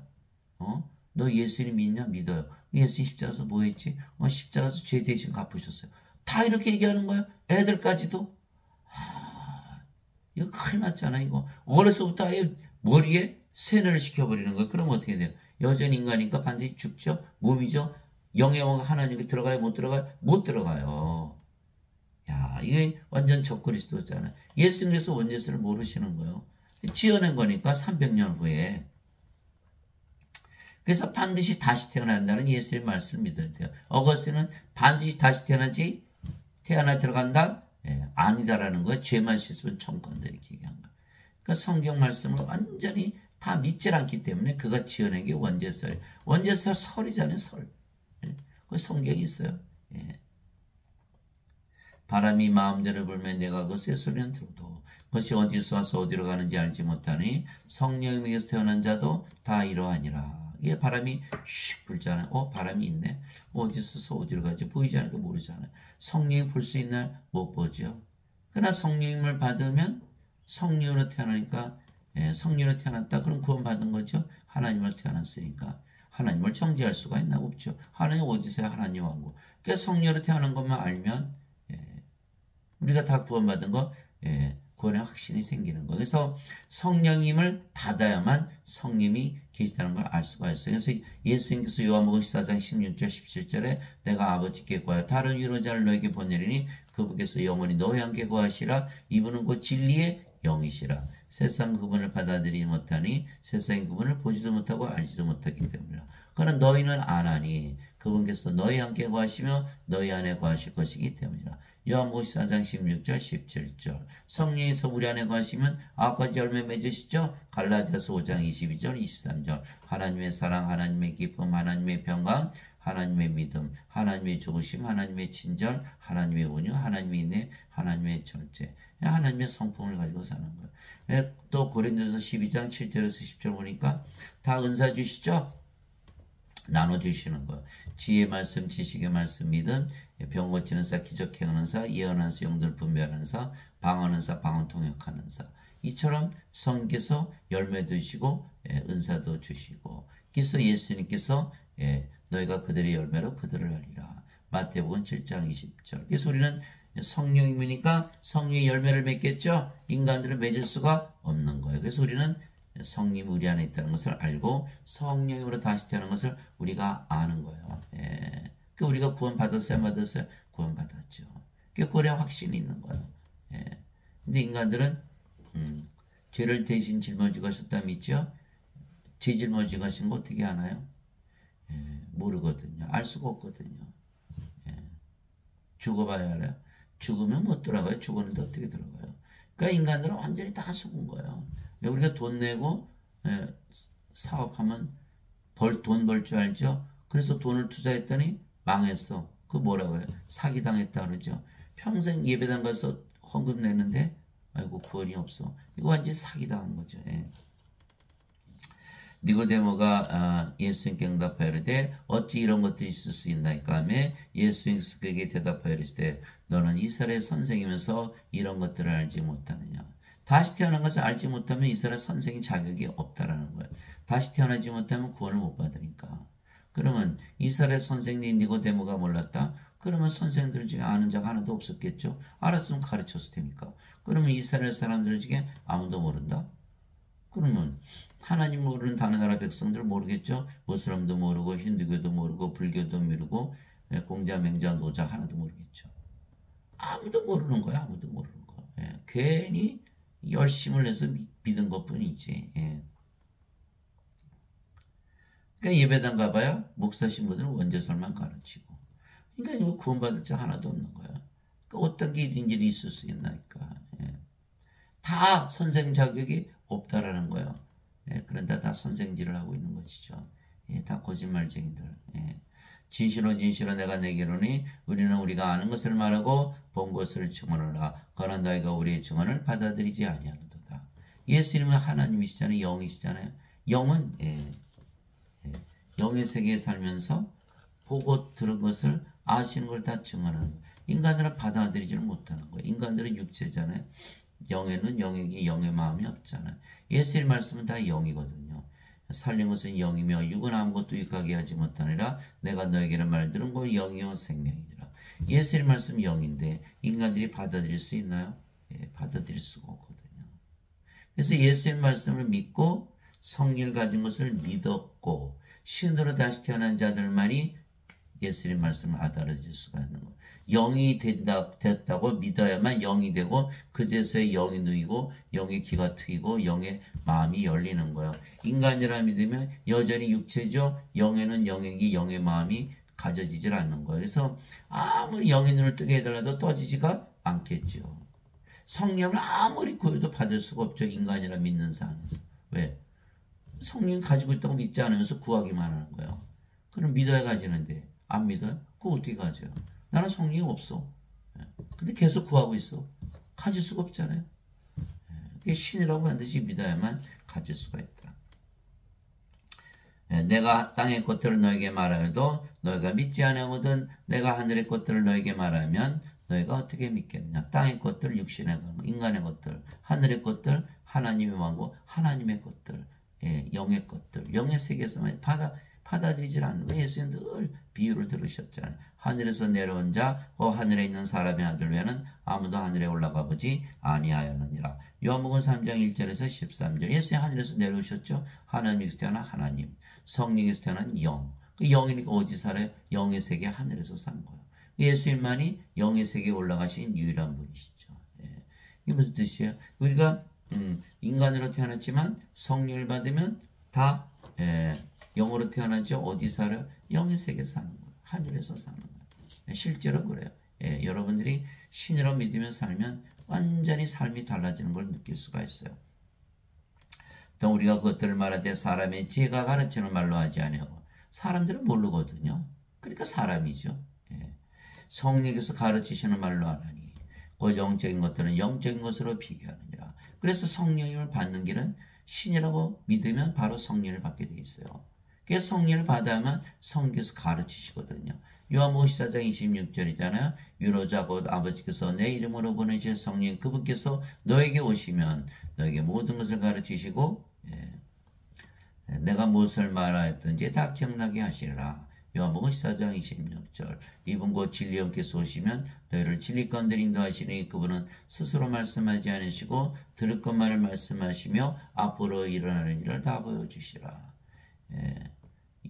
너 예수님 믿냐? 믿어요. 예수님 십자가에서 뭐 했지? 십자가에서 죄 대신 갚으셨어요. 다 이렇게 얘기하는 거예요. 애들까지도. 이거 큰일 났잖아, 이거. 어려서부터 아예 머리에 세뇌를 시켜버리는 거예요. 그럼 어떻게 돼요? 여전히 인간이니까 반드시 죽죠. 몸이죠. 영의 영혼가 하나님께 들어가요? 못 들어가요? 못 들어가요. 야, 이게 완전 적그리스도잖아요. 예수님께서 원죄세를 모르시는 거예요. 지어낸 거니까 300년 후에. 그래서 반드시 다시 태어난다는 예수의 말씀을 믿어야 돼요. 어거스틴은 반드시 다시 태어나 들어간다? 예, 아니다라는 거예요. 죄만 씻으면 천국 간다 이렇게 얘기한 거예요. 그러니까 성경 말씀을 완전히 다 믿질 않기 때문에 그가 지어낸 게 원죄설. 원죄설 설이잖아요. 설. 예, 그 성경이 있어요. 예. 바람이 마음대로 불면 내가 그 쇠소리는 들어도 그것이 어디서 와서 어디로 가는지 알지 못하니 성령에게서 태어난 자도 다 이러하니라. 이게 바람이 슉 불잖아요. 바람이 있네. 어디서 어디로 가지 보이지 않으니까 모르잖아요. 성령이 볼 수 있나요? 못 보죠. 그러나 성령님을 받으면 성령으로 태어나니까 성령으로 태어났다. 그럼 구원받은 거죠. 하나님으로 태어났으니까. 하나님을 정죄할 수가 있나? 없죠. 하나님 어디서야 하나님 왕고. 그러니까 성령으로 태어난 것만 알면 우리가 다 구원받은 거 구원의 확신이 생기는 거예요. 그래서 성령님을 받아야만 성령이 계시다는 걸 알 수가 있어요. 그래서 예수님께서 요한복음 14장 16절 17절에 내가 아버지께 구하여 다른 위로자를 너에게 보내리니 그분께서 영원히 너희 함께 구하시라. 이분은 곧 진리의 영이시라. 세상 그분을 받아들이지 못하니 세상이 그분을 보지도 못하고 알지도 못하기 때문이라. 그러나 너희는 아나니 그분께서 너희 함께 구하시며 너희 안에 구하실 것이기 때문이라. 요한복음 14장 16절 17절 성령에서 우리 안에 거하시면 아홉 가지 열매 맺으시죠. 갈라디아서 5장 22절 23절 하나님의 사랑, 하나님의 기쁨, 하나님의 평강, 하나님의 믿음, 하나님의 좋으심, 하나님의 친절, 하나님의 온유, 하나님의 인내, 하나님의 절제, 하나님의 성품을 가지고 사는 거예요. 또 고린도서 12장 7절에서 10절 보니까 다 은사 주시죠. 나눠주시는 거예요. 지혜의 말씀, 지식의 말씀, 믿음, 병 고치는 사, 기적 행하는 사, 예언하는 사, 영들 분별하는 사, 방언하는 사, 방언 통역하는 사. 이처럼 성께서 열매도 주시고 은사도 주시고 그래서 예수님께서 너희가 그들의 열매로 그들을 알리라. 마태복음 7장 20절. 그래서 우리는 성령이니까 성령의 열매를 맺겠죠. 인간들은 맺을 수가 없는 거예요. 그래서 우리는 성령이 우리 안에 있다는 것을 알고 성령으로 다시 태어난 것을 우리가 아는 거예요. 그 우리가 구원받았어요? 받았어요? 구원받았죠. 그 구원의 확신이 있는 거예요. 근데 인간들은 죄를 대신 짊어지고 하셨다 믿죠? 죄 짊어지고 하신 거 어떻게 아나요? 모르거든요. 알 수가 없거든요. 죽어봐야 알아요. 죽으면 못 들어가요. 죽었는데 어떻게 들어가요? 그러니까 인간들은 완전히 다 속은 거예요. 우리가 돈 내고 사업하면 돈 벌 줄 알죠? 그래서 돈을 투자했더니 망했어. 그 뭐라고 해요? 사기당했다 그러죠. 평생 예배당 가서 헌금 내는데 아이고 구원이 없어. 이거 완전히 사기당한 거죠. 니고데모가 예수님께 응답하여 이르되 어찌 이런 것들이 있을 수 있나이까 하며 예수님께서 그에게 대답하여 이르시되 너는 이스라엘 선생이면서 이런 것들을 알지 못하느냐. 다시 태어난 것을 알지 못하면 이스라엘 선생이 자격이 없다라는 거예요. 다시 태어나지 못하면 구원을 못 받으니까. 그러면 이스라엘 선생님 니고데모가 몰랐다? 그러면 선생들 중에 아는 자가 하나도 없었겠죠. 알았으면 가르쳤을 테니까. 그러면 이스라엘 사람들 중에 아무도 모른다? 그러면 하나님 모르는 다른 나라 백성들 모르겠죠. 무슬림도 모르고 힌두교도 모르고 불교도 모르고 공자 맹자 노자 하나도 모르겠죠. 아무도 모르는 거야. 아무도 모르는 거. 괜히 열심을 내서 믿은 것뿐이지. 그러니까 예배당 가봐야 목사 신부들은 원죄설만 가르치고. 그러니까 이거 구원받을 자 하나도 없는 거야. 그러니까 어떤 게 인질이 있을 수 있나니까. 다 선생 자격이 없다라는 거예요. 그런데 다 선생질을 하고 있는 것이죠. 다 거짓말쟁이들. 진실로 진실로 내가 내게로니 우리는 우리가 아는 것을 말하고 본 것을 증언하라. 그러나 너희가 우리의 증언을 받아들이지 아니하는도다. 예수님은 하나님이시잖아요. 영이시잖아요. 영은 영의 세계에 살면서 보고 들은 것을 아시는 걸 다 증언하는 거예요. 인간들은 받아들이지를 못하는 거예요. 인간들은 육체잖아요. 영에는 영에게 영의 마음이 없잖아요. 예수의 말씀은 다 영이거든요. 살린 것은 영이며 육은 아무것도 유익하게 하지 못하니라. 내가 너에게는 말 들은 거 영이요 생명이니라. 예수의 말씀 영인데 인간들이 받아들일 수 있나요? 받아들일 수가 없거든요. 그래서 예수의 말씀을 믿고 성령을 가진 것을 믿었고 신으로 다시 태어난 자들만이 예수님 말씀을 알아들을 수가 있는 거예요. 영이 됐다고 믿어야만 영이 되고 그제서야 영이 누이고 영의 귀가 트이고 영의 마음이 열리는 거예요. 인간이라 믿으면 여전히 육체죠. 영에는 영의 귀, 영의 마음이 가져지질 않는 거예요. 그래서 아무리 영의 눈을 뜨게 해달라도 떠지지가 않겠죠. 성령을 아무리 구해도 받을 수가 없죠. 인간이라 믿는 상황에서. 왜? 성령 가지고 있다고 믿지 않으면서 구하기만 하는 거예요. 그럼 믿어야 가지는데 안 믿어요? 그거 어떻게 가져요? 나는 성령이 없어. 근데 계속 구하고 있어. 가질 수가 없잖아요. 그게 신이라고 반드시 믿어야만 가질 수가 있다. 내가 땅의 것들을 너에게 말하여도 너희가 믿지 않으거든 내가 하늘의 것들을 너에게 말하면 너희가 어떻게 믿겠느냐. 땅의 것들, 육신의 것, 인간의 것들, 하늘의 것들, 하나님의 왕국, 하나님의 것들, 영의 것들, 영의 세계에서만 받아들이질 않는 거예요. 예수님 늘 비유를 들으셨잖아요. 하늘에서 내려온 자, 하늘에 있는 사람의 아들 외에는 아무도 하늘에 올라가 보지 아니하였느니라. 요한복음 3장 1절에서 13절. 예수님 하늘에서 내려오셨죠. 하나님에서 태어난 하나님, 성령에서 태어난 영. 그 영이니까 어디 살아요? 영의 세계 하늘에서 산 거예요. 예수님만이 영의 세계에 올라가신 유일한 분이시죠. 이게 무슨 뜻이에요? 우리가 인간으로 태어났지만 성령을 받으면 다 영으로 태어나죠. 어디 살아요? 영의 세계에 사는 거예요. 하늘에서 사는 거예요. 실제로 그래요. 여러분들이 신이라고 믿으며 살면 완전히 삶이 달라지는 걸 느낄 수가 있어요. 또 우리가 그것들을 말하되 사람의 지혜가 가르치는 말로 하지 아니하고 사람들은 모르거든요. 그러니까 사람이죠. 성령께서 가르치시는 말로 하나니 그 영적인 것들은 영적인 것으로 비교하느니라. 그래서 성령을 받는 길은 신이라고 믿으면 바로 성령을 받게 돼 있어요. 그래서 성령을 받아야만 성령께서 가르치시거든요. 요한복음 14장 26절이잖아요. 유로자 곧 아버지께서 내 이름으로 보내실 성령 그분께서 너에게 오시면 너에게 모든 것을 가르치시고 내가 무엇을 말하였든지 다 기억나게 하시리라. 요한복음 14장 26절. 이분 곧 진리 영께서 오시면 너희를 진리 가운데 인도하시니 그분은 스스로 말씀하지 않으시고 들을 것만을 말씀하시며 앞으로 일어나는 일을 다 보여주시라.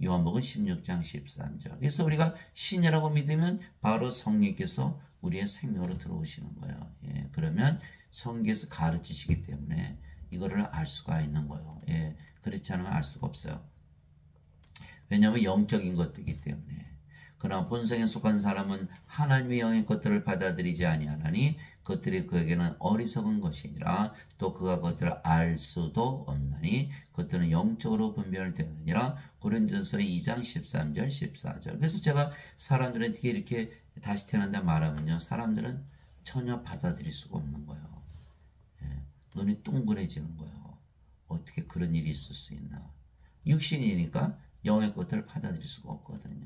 요한복음 16장 13절. 그래서 우리가 신이라고 믿으면 바로 성령께서 우리의 생명으로 들어오시는 거예요. 그러면 성령께서 가르치시기 때문에 이거를 알 수가 있는 거예요. 그렇지 않으면 알 수가 없어요. 왜냐하면 영적인 것들이기 때문에. 그러나 본성에 속한 사람은 하나님의 영의 것들을 받아들이지 아니하나니 그것들이 그에게는 어리석은 것이니라. 또 그가 그것들을 알 수도 없나니 그것들은 영적으로 분별되느니라. 고린도서 2장 13절 14절. 그래서 제가 사람들한테 이렇게 다시 태어난다 말하면요, 사람들은 전혀 받아들일 수가 없는 거예요. 눈이 동그래지는 거예요. 어떻게 그런 일이 있을 수 있나. 육신이니까 영의 것들을 받아들일 수가 없거든요.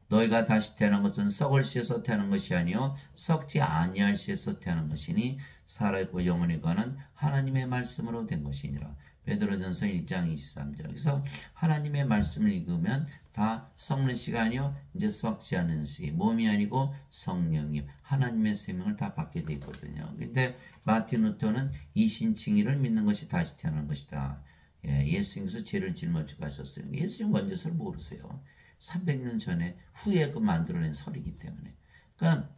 너희가 다시 태어난 것은 썩을 씨에서 태어난 것이 아니요 썩지 아니할 씨에서 태어난 것이니 살아있고 영원히 가는 하나님의 말씀으로 된 것이니라. 베드로전서 1장 23절. 그래서 하나님의 말씀을 읽으면 다 썩는 씨가 아니요 이제 썩지 않은 씨, 몸이 아니고 성령님, 하나님의 생명을 다 받게 되어 있거든요. 근데 마틴 루터는 이신칭의를 믿는 것이 다시 태어난 것이다. 예수님께서 죄를 짊어지고 가셨어요. 예수님 원죄서를 모르세요. 300년 전에 후에 그 만들어낸 설이기 때문에. 그러니까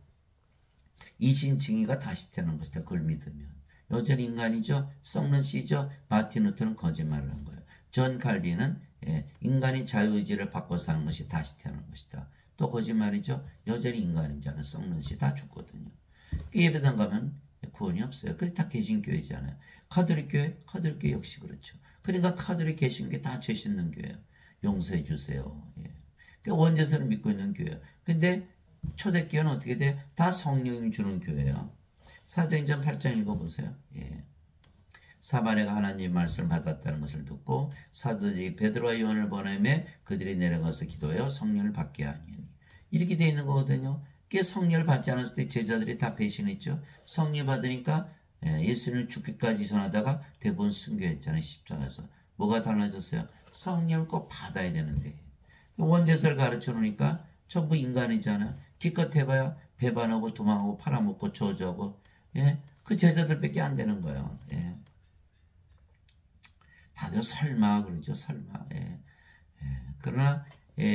이신칭의가 다시 태어난 것이다. 그걸 믿으면. 여전히 인간이죠. 썩는 씨죠. 마틴 루터는 거짓말을 한 거예요. 존 칼빈은 인간이 자유의지를 바꿔 사는 것이 다시 태어난 것이다. 또 거짓말이죠. 여전히 인간인 자는 썩는 씨 다 죽거든요. 예배당 가면 구원이 없어요. 그게 다 개신교회잖아요. 카톨릭 교회 역시 그렇죠. 그러니까 카톨릭 개신교회 다 죄 씻는 교회예요. 용서해 주세요. 그러니까 원죄서를 믿고 있는 교회예요. 근데 초대교회는 어떻게 돼? 다 성령님 주는 교회예요. 사도행전 8장 읽어보세요. 사바네가 하나님의 말씀을 받았다는 것을 듣고 사도들이 베드로와 요한을 보내매 그들이 내려가서 기도하여 성령을 받게 하니 이렇게 돼 있는 거거든요. 그게 성령을 받지 않았을 때 제자들이 다 배신했죠. 성령 받으니까 예수님을 죽기까지 전하다가 대부분 순교했잖아요. 십자가에서. 뭐가 달라졌어요? 성령을 꼭 받아야 되는데 원죄서를 가르쳐 놓으니까 전부 인간이잖아. 기껏 해봐야 배반하고 도망하고 팔아먹고 저주하고 그 제자들밖에 안 되는 거예요. 다들 설마 그러죠. 설마. 그러나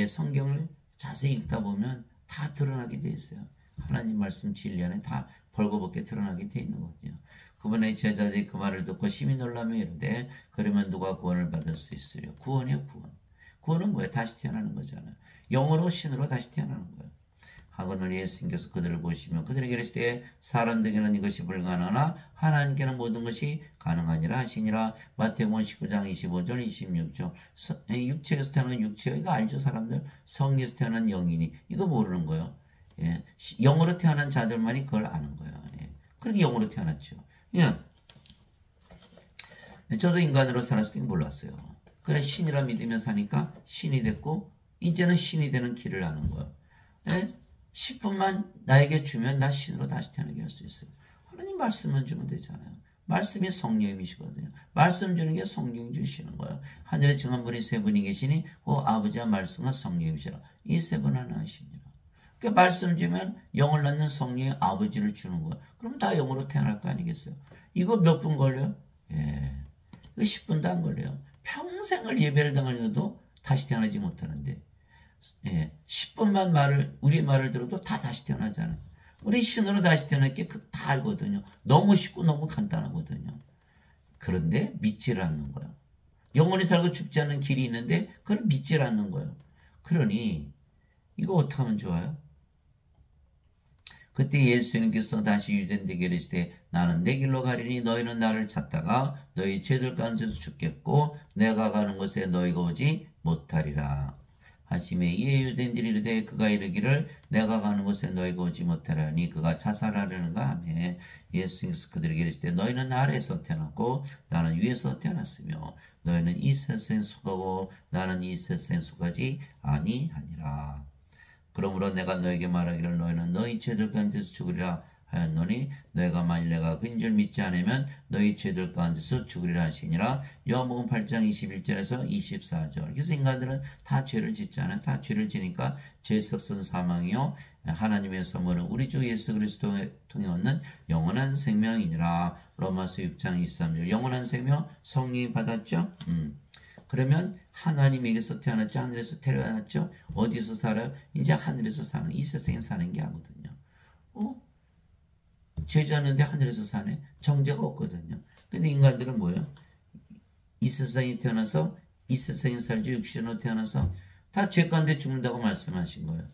성경을 자세히 읽다 보면 다 드러나게 돼 있어요. 하나님 말씀 진리 안에 다 벌거벗게 드러나게 돼 있는 거죠. 그분의 제자들이 그 말을 듣고 심히 놀라며 이르되 그러면 누가 구원을 받을 수 있으려? 구원이요, 구원. 구원은 뭐예요? 다시 태어나는 거잖아요. 영으로 신으로 다시 태어나는 거예요. 하거늘 예수님께서 그들을 보시며 그들에게 이르시되 사람들에게는 이것이 불가능하나 하나님께는 모든 것이 가능하니라 하시니라. 마태복음 19장 25절 26절. 육체에서 태어난 육체요. 이거 알죠, 사람들? 성에서 태어난 영이니 이거 모르는 거예요. 영으로 태어난 자들만이 그걸 아는 거예요. 그렇게 영으로 태어났죠. 저도 인간으로 살았을 때 몰랐어요. 그래, 신이라 믿으며 사니까 신이 됐고 이제는 신이 되는 길을 아는 거예요. 10분만 나에게 주면 나 신으로 다시 태어나게 할 수 있어요. 하나님 말씀만 주면 되잖아요. 말씀이 성령님이시거든요. 말씀 주는 게 성령 주시는 거예요. 하늘에 정한 분이 세 분이 계시니 그 아버지와 말씀과 성령님이시라. 이 세 분 하나 하십니다. 그러니까 말씀 주면 영을 낳는 성령의 아버지를 주는 거예요. 그럼 다 영으로 태어날 거 아니겠어요? 이거 몇 분 걸려요? 이거 10분도 안 걸려요. 평생을 예배를 당하려도 다시 태어나지 못하는데 10분만 우리 말을 들어도 다 다시 태어나잖아요. 우리 신으로 다시 태어날 게 다 알거든요. 너무 쉽고 너무 간단하거든요. 그런데 믿지를 않는 거예요. 영원히 살고 죽지 않는 길이 있는데 그걸 믿지를 않는 거예요. 그러니 이거 어떻게 하면 좋아요? 그때 예수님께서 다시 유대인들에게 이르시되 나는 내 길로 가리니 너희는 나를 찾다가 너희 죄들 가운데서 죽겠고 내가 가는 곳에 너희가 오지 못하리라 하시매 이에 유대인들이 이르되 그가 이르기를 내가 가는 곳에 너희가 오지 못하리니 그가 자살하려는가 하며 예수님께서 그들에게 이르시되 너희는 아래에서 태어났고 나는 위에서 태어났으며 너희는 이 세상에 속하고 나는 이 세상에 속하지 아니하니라. 그러므로 내가 너에게 말하기를 너희는 너희 죄들 가운데서 죽으리라 하였노니 너희가 만일 내가 그인 줄 믿지 않으면 너희 죄들 가운데서 죽으리라 하시니라. 요한복음 8장 21절에서 24절. 그래서 인간들은 다 죄를 짓잖아요. 다 죄를 지니까 죄 썩은 사망이요 하나님의 선물은 우리 주 예수 그리스도를 통해 얻는 영원한 생명이니라. 로마서 6장 23절. 영원한 생명 성령이 받았죠. 그러면 하나님에게서 태어났죠. 하늘에서 태어났죠. 어디서 살아요? 이제 하늘에서 사는, 이 세상에 사는 게 아니거든요. 죄지었는데 하늘에서 사네. 정죄가 없거든요. 근데 인간들은 뭐예요? 이 세상에 태어나서 이 세상에 살죠. 육신으로 태어나서 다 죄 가운데 죽는다고 말씀하신 거예요.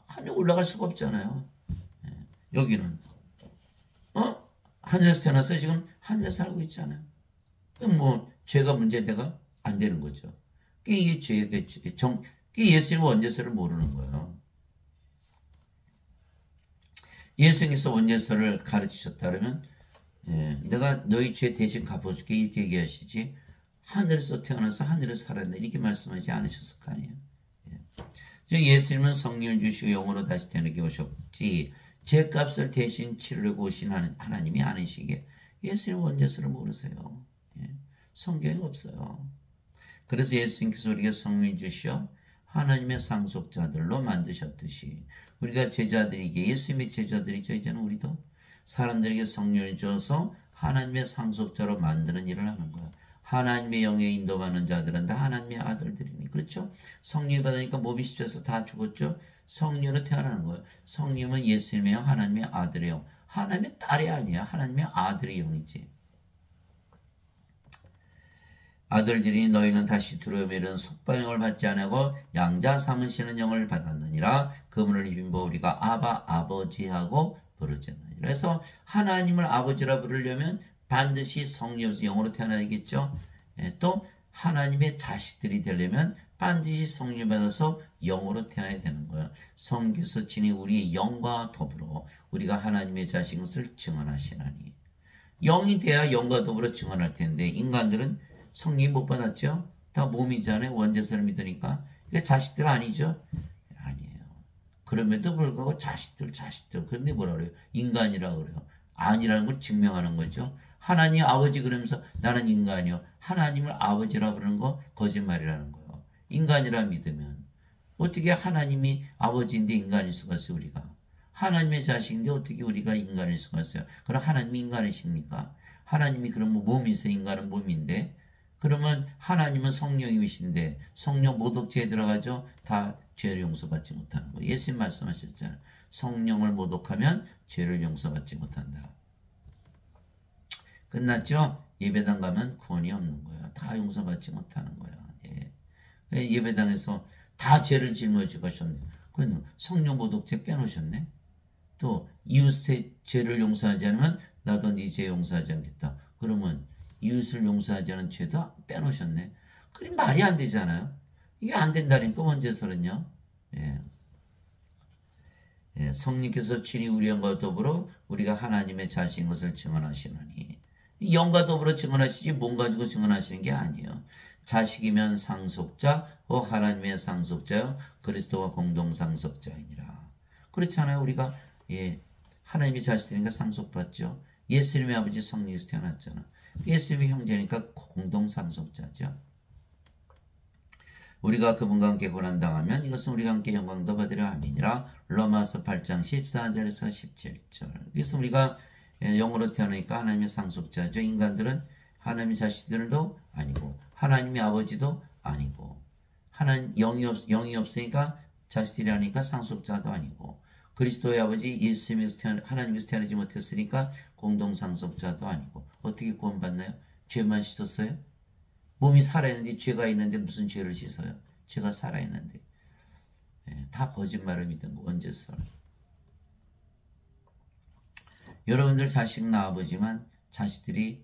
하늘에 올라갈 수가 없잖아요. 여기는 하늘에서 태어나서 지금 하늘에 살고 있잖아요. 뭐 죄가 문제대가 안 되는 거죠. 이게 죄겠죠. 예수님 원죄서를 모르는 거예요. 예수님께서 원죄서를 가르치셨다 그러면 내가 너희 죄 대신 갚아줄게 이렇게 얘기하시지 하늘에서 태어나서 하늘에서 살았네 이렇게 말씀하지 않으셨을 거 아니에요. 예수님은 성령을 주시고 영으로 다시 태어나게 오셨지 죄값을 대신 치르려고 오신 하나님이 아니시기에 예수님 원죄서를 모르세요. 성경에 없어요. 그래서 예수님께서 우리에게 성령을 주시어 하나님의 상속자들로 만드셨듯이 우리가 제자들이기에 예수님의 제자들이죠. 이제는 우리도 사람들에게 성령을 주어서 하나님의 상속자로 만드는 일을 하는 거예요. 하나님의 영에 인도받는 자들은 다 하나님의 아들들이니 그렇죠. 성령 받으니까 몸이 십자에서 다 죽었죠. 성령으로 태어나는 거예요. 성령은 예수님의 영, 하나님의 아들의 영. 하나님의 딸이 아니야. 하나님의 아들의 영이지. 아들들이 너희는 다시 두려움에 이른 속방영을 받지 않고 양자 삼으시는 영을 받았느니라. 그분을 입은 바 우리가 아바 아버지하고 부르짖느니라. 그래서 하나님을 아버지라 부르려면 반드시 성령에서 영으로 태어나야겠죠. 또 하나님의 자식들이 되려면 반드시 성령 받아서 영으로 태어나야 되는 거예요. 성경에서 지니 우리의 영과 더불어 우리가 하나님의 자식인 것을 증언하시나니. 영이 돼야 영과 더불어 증언할 텐데 인간들은 성령 못 받았죠? 다 몸이잖아요. 원죄서를 믿으니까. 이게 자식들 아니죠? 아니에요. 그럼에도 불구하고 자식들. 그런데 뭐라 그래요? 인간이라고 그래요. 아니라는 걸 증명하는 거죠. 하나님 아버지 그러면서 나는 인간이요. 하나님을 아버지라 부르는 거 거짓말이라는 거예요. 인간이라 믿으면. 어떻게 하나님이 아버지인데 인간일 수가 있어요, 우리가. 하나님의 자식인데 어떻게 우리가 인간일 수가 있어요. 그럼 하나님이 인간이십니까? 하나님이 그럼 몸이세요? 인간은 몸인데. 그러면 하나님은 성령이신데 성령 모독죄에 들어가죠. 다 죄를 용서받지 못하는 거예요. 예수님 말씀하셨잖아요. 성령을 모독하면 죄를 용서받지 못한다. 끝났죠? 예배당 가면 구원이 없는 거야. 다 용서받지 못하는 거야. 예. 예배당에서 다 죄를 짊어지고 가셨네. 그럼 성령 모독죄 빼놓으셨네. 또 이웃의 죄를 용서하지 않으면 나도 네 죄 용서하지 않겠다. 그러면 이웃을 용서하지 않은 죄도 빼놓으셨네. 그럼 말이 안 되잖아요. 이게 안 된다니까 원죄설은요. 예. 예, 성령께서 친히 우리 영과 더불어 우리가 하나님의 자식인 것을 증언하시느니 영과 더불어 증언하시지 몸 가지고 증언하시는 게 아니에요. 자식이면 상속자, 하나님의 상속자요 그리스도와 공동 상속자이니라. 그렇잖아요. 우리가 예, 하나님의 자식이니까 상속받죠. 예수님의 아버지 성령에서 태어났잖아. 예수님의 형제니까 공동 상속자죠. 우리가 그분과 함께 고난당하면 이것은 우리가 함께 영광도 받으려 함이니라. 로마서 8장 14절에서 17절. 그래서 우리가 영으로 태어나니까 하나님의 상속자죠. 인간들은 하나님의 자식들도 아니고 하나님의 아버지도 아니고 하나님 영이 없으니까 자식들이 아니니까 상속자도 아니고 그리스도의 아버지 예수님에서 하나님에서 태어나지 못했으니까 공동 상속자도 아니고 어떻게 구원받나요? 죄만 씻었어요? 몸이 살아있는데 죄가 있는데 무슨 죄를 씻어요? 죄가 살아있는데. 예, 다 거짓말을 믿은 거 원죄설. 여러분들 자식 낳아보지만 자식들이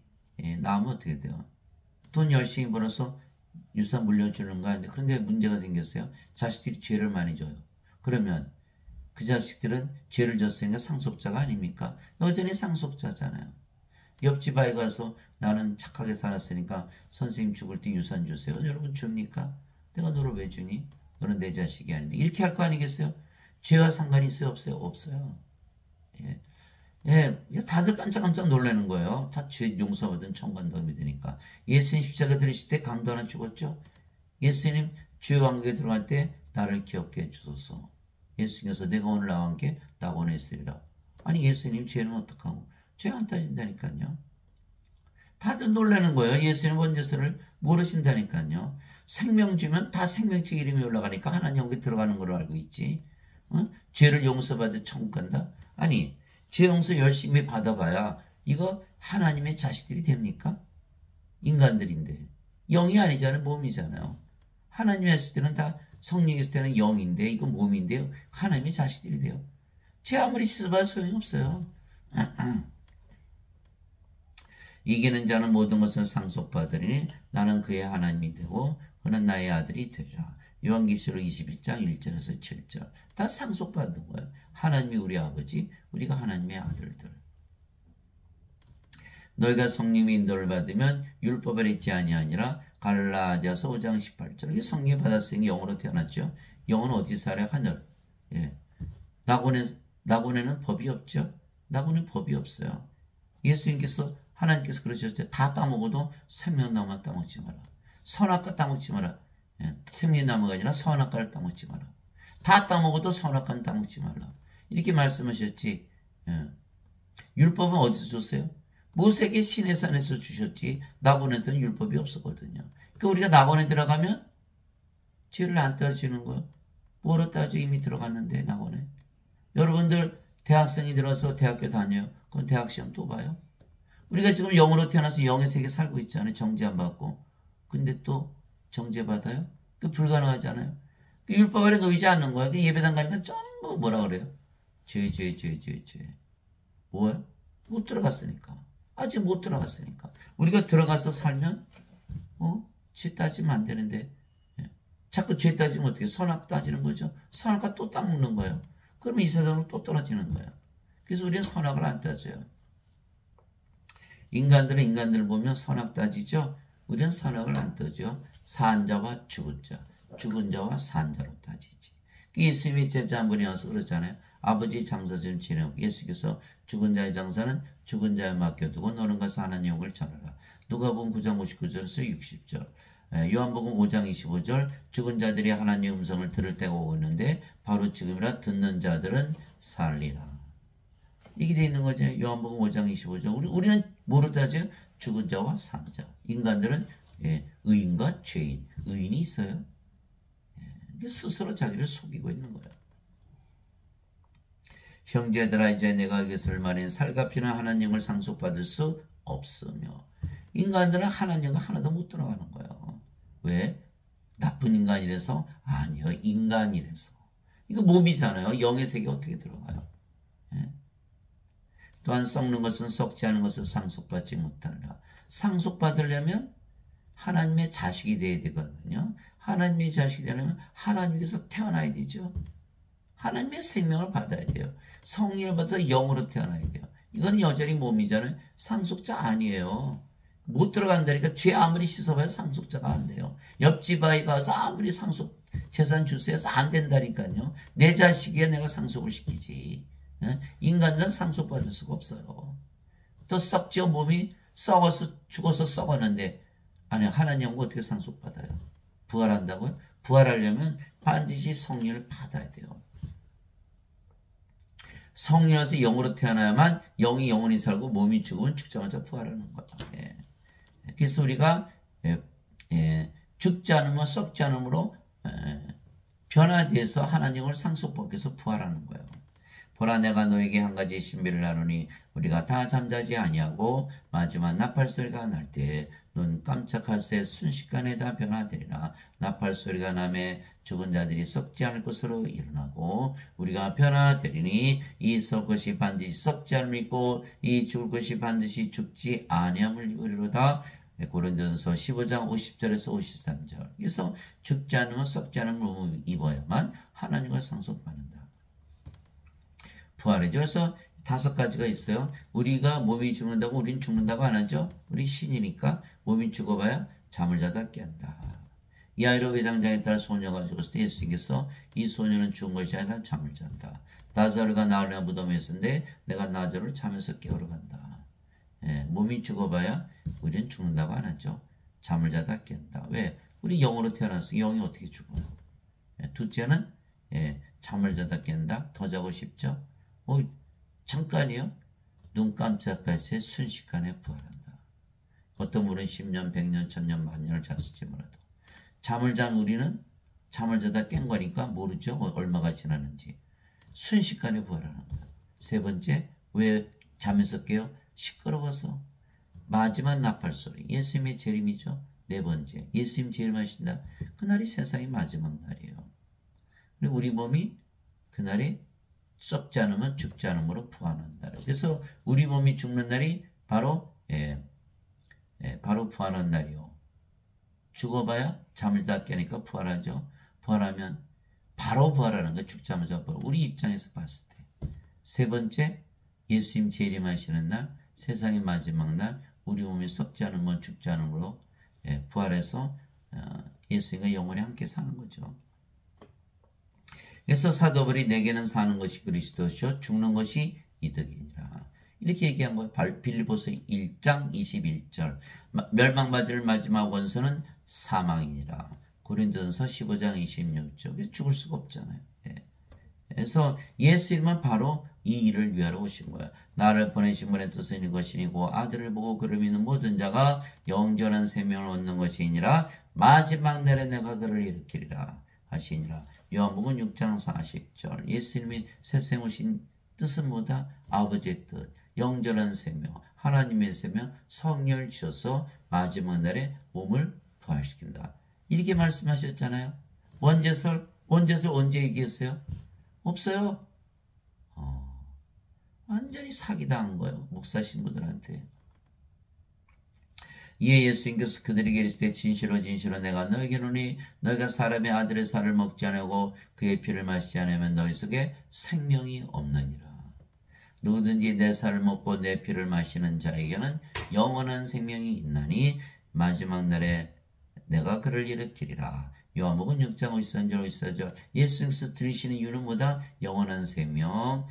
낳으면 어떻게 돼요? 돈 열심히 벌어서 유산 물려주는 거 아닌데 그런데 문제가 생겼어요. 자식들이 죄를 많이 져요. 그러면 그 자식들은 죄를 졌으니까 상속자가 아닙니까? 여전히 상속자잖아요. 옆집 아이 가서 나는 착하게 살았으니까 선생님 죽을 때 유산 주세요. 여러분 줍니까? 내가 너를 왜 주니? 너는 내 자식이 아닌데. 이렇게 할 거 아니겠어요? 죄와 상관이 있어요? 없어요? 없어요. 예. 예, 다들 깜짝깜짝 놀라는 거예요. 다 죄 용서받은 천국간다고 믿으니까. 예수님 십자가 들으실 때 강도 하나 죽었죠? 예수님 주의 왕국에 들어갈 때 나를 기억해 주소서. 예수님께서 내가 오늘 나와 함께 낙원했으리라. 아니 예수님 죄는 어떡하고? 죄 안 따진다니까요. 다들 놀라는 거예요. 예수님 원죄설을 모르신다니까요. 생명 주면 다 생명책 이름이 올라가니까 하나님 영에 들어가는 걸로 알고 있지. 죄를 용서받아 천국 간다? 아니 죄 용서 열심히 받아봐야 이거 하나님의 자식들이 됩니까? 인간들인데. 영이 아니잖아요. 몸이잖아요. 하나님의 자식들은 다 성령에서 되는 영인데 이거 몸인데요. 하나님의 자식들이 돼요. 죄 아무리 씻어봐야 소용이 없어요. 이기는 자는 모든 것을 상속받으리니 나는 그의 하나님이 되고 그는 나의 아들이 되리라. 요한계시록 21장 1절에서 7절. 다 상속받은 거예요. 하나님이 우리 아버지, 우리가 하나님의 아들들. 너희가 성령의 인도를 받으면 율법을 잊지 아니하니라. 갈라디아서 5장 18절. 이게 성령 받았으니 영으로 태어났죠. 영은 어디 살아요? 하늘. 예. 낙원에는 법이 없죠. 낙원에 법이 없어요. 예수님께서 하나님께서 그러셨죠. 다 따먹어도 생명나무만 따먹지 마라. 선악과 따먹지 마라. 예. 생명나무가 아니라 선악과를 따먹지 마라. 다 따먹어도 선악과는 따먹지 말라. 이렇게 말씀하셨지. 예. 율법은 어디서 줬어요? 모세에게 시내산에서 주셨지. 낙원에서는 율법이 없었거든요. 그러니까 우리가 낙원에 들어가면 죄를 안 따지는 거예요. 뭐로 따져? 이미 들어갔는데 낙원에. 여러분들 대학생이 들어서 대학교 다녀요. 그럼 대학 시험 또 봐요. 우리가 지금 영으로 태어나서 영의 세계 살고 있잖아요. 정죄 안 받고. 근데 또 정죄 받아요? 그 불가능하잖아요. 그 율법 아래 놓이지 않는 거야. 그 예배당 가니까 전부 뭐라 그래요? 죄. 뭐예요? 못 들어갔으니까. 아직 못 들어갔으니까. 우리가 들어가서 살면 죄 따지면 안 되는데 자꾸 죄 따지면 어떻게 선악 따지는 거죠? 선악과 또 따먹는 거예요. 그러면 이 세상으로 또 떨어지는 거예요. 그래서 우리는 선악을 안 따져요. 인간들은 인간들을 보면 선악 따지죠. 우리는 선악을 안 따져. 산 자와 죽은 자, 죽은 자와 산 자로 따지지. 예수님이 제자 한 분이 와서 그러잖아요. 아버지 장사 좀 지내고 예수께서 죽은 자의 장사는 죽은 자에 맡겨두고 너는 가서 하나님 영을 전하라. 누가복음 9장 59절에서 60절. 요한복음 5장 25절. 죽은 자들이 하나님의 음성을 들을 때가 오고 있는데 바로 지금이라 듣는 자들은 살리라. 이게 돼 있는 거죠. 요한복음 5장 25절. 우리는 뭐로 따져요? 죽은 자와 산 자. 인간들은 의인과 죄인, 의인이 있어요. 스스로 자기를 속이고 있는 거예요. 형제들아 이제 내가 이것을 말인 살갑히는 하나님을 상속받을 수 없으며 인간들은 하나님과 하나도 못 들어가는 거예요. 왜? 나쁜 인간이라서? 아니요, 인간이라서. 이거 몸이잖아요. 영의 세계 어떻게 들어가요? 또한 썩는 것은 썩지 않은 것을 상속받지 못하느라. 상속받으려면 하나님의 자식이 돼야 되거든요. 하나님의 자식이 되려면 하나님께서 태어나야 되죠. 하나님의 생명을 받아야 돼요. 성령을 받아서 영으로 태어나야 돼요. 이건 여전히 몸이잖아요. 상속자 아니에요. 못 들어간다니까. 죄 아무리 씻어봐야 상속자가 안 돼요. 옆집 아이 가서 아무리 상속 재산 주세요 해서 안 된다니까요. 내 자식이야 내가 상속을 시키지. 인간은 상속받을 수가 없어요. 또 썩지요. 몸이 썩어서 죽어서 썩었는데 아니 하나님은 어떻게 상속받아요? 부활한다고요? 부활하려면 반드시 성령을 받아야 돼요. 성령에서 영으로 태어나야만 영이 영원히 살고 몸이 죽으면 죽자마자 부활하는 거예요. 그래서 우리가 죽지 않으면 썩지 않으므로 변화돼서 하나님을 상속받게 해서 부활하는 거예요. 보라 내가 너에게 한 가지 신비를 나누니 우리가 다 잠자지 아니하고 마지막 나팔소리가 날 때 눈 깜짝할 새 순식간에 다 변화되리라. 나팔소리가 나매 죽은 자들이 썩지 않을 것으로 일어나고 우리가 변화되리니 이 썩을 것이 반드시 썩지 않을 믿고 이 죽을 것이 반드시 죽지 아니함을 입으리로다. 고린도전서 15장 50절에서 53절. 그래서 죽지 않으면 썩지 않은 몸을 입어야만 하나님과 상속받는다. 부활이죠. 그래서 5가지가 있어요. 우리가 몸이 죽는다고 우린 죽는다고 안 하죠. 우리 신이니까 몸이 죽어봐야 잠을 자다 깬다. 야이로 회당장에 따라 소녀가 죽었을 때 예수님께서 이 소녀는 죽은 것이 아니라 잠을 잔다. 나사로가 나흘이나 무덤에 있었는데 내가 나사로를 잠에서 깨우러 간다. 몸이 죽어봐야 우리는 죽는다고 안 하죠. 잠을 자다 깬다. 왜? 우리 영으로 태어났으니 영이 어떻게 죽어요? 둘째는 잠을 자다 깬다. 더 자고 싶죠? 잠깐이요? 눈 깜짝할 새 순식간에 부활한다. 어떤 분은 10년, 100년, 1000년, 만년을 잤을지 몰라도 잠을 잔 우리는 잠을 자다 깬 거니까 모르죠. 얼마가 지났는지. 순식간에 부활하는 거예요. 세 번째, 왜 잠에서 깨요? 시끄러워서. 마지막 나팔소리. 예수님의 재림이죠. 네 번째, 예수님 재림하신다. 그날이 세상의 마지막 날이에요. 그리고 우리 몸이 그날이 썩지 않으면 죽지 않으므로 부활한다. 그래서 우리 몸이 죽는 날이 바로 바로 부활한 날이요. 죽어봐야 잠을 다 깨니까 부활하죠. 부활하면 바로 부활하는 거 죽자마자 부활. 우리 입장에서 봤을 때. 세 번째, 예수님 재림하시는 날, 세상의 마지막 날, 우리 몸이 썩지 않은 건 죽지 않으므로 부활해서 예수님과 영원히 함께 사는 거죠. 그래서 사도 바울이 내게는 사는 것이 그리스도시요 죽는 것이 이득이니라. 이렇게 얘기한 거예요. 빌립보서 1장 21절. 멸망받을 마지막 원수는 사망이니라. 고린도전서 15장 26절. 죽을 수가 없잖아요. 그래서 예수님은 바로 이 일을 위하러 오신 거예요. 나를 보내신 분의 뜻은 이것이니고 아들을 보고 그를 믿는 모든 자가 영원한 생명을 얻는 것이니라. 마지막 날에 내가 그를 일으키리라 하시니라. 요한복음 6장 40절. 예수님이 세상에 오신 뜻은 뭐다? 아버지의 뜻, 영원한 생명, 하나님의 생명, 성령을 주셔서 마지막 날에 몸을 부활시킨다. 이렇게 말씀하셨잖아요. 원죄설 언제 얘기했어요? 없어요. 완전히 사기당한 거예요. 목사 신부들한테. 이에 예수님께서 그들에게 이르시되 진실로 진실로 내가 너에게 이르노니 너희가 사람의 아들의 살을 먹지 않고 그의 피를 마시지 않으면 너희 속에 생명이 없느니라. 누구든지 내 살을 먹고 내 피를 마시는 자에게는 영원한 생명이 있나니 마지막 날에 내가 그를 일으키리라. 요한복음 6장 53절 54절. 예수님께서 들으시는 이유는 뭐다? 영원한 생명.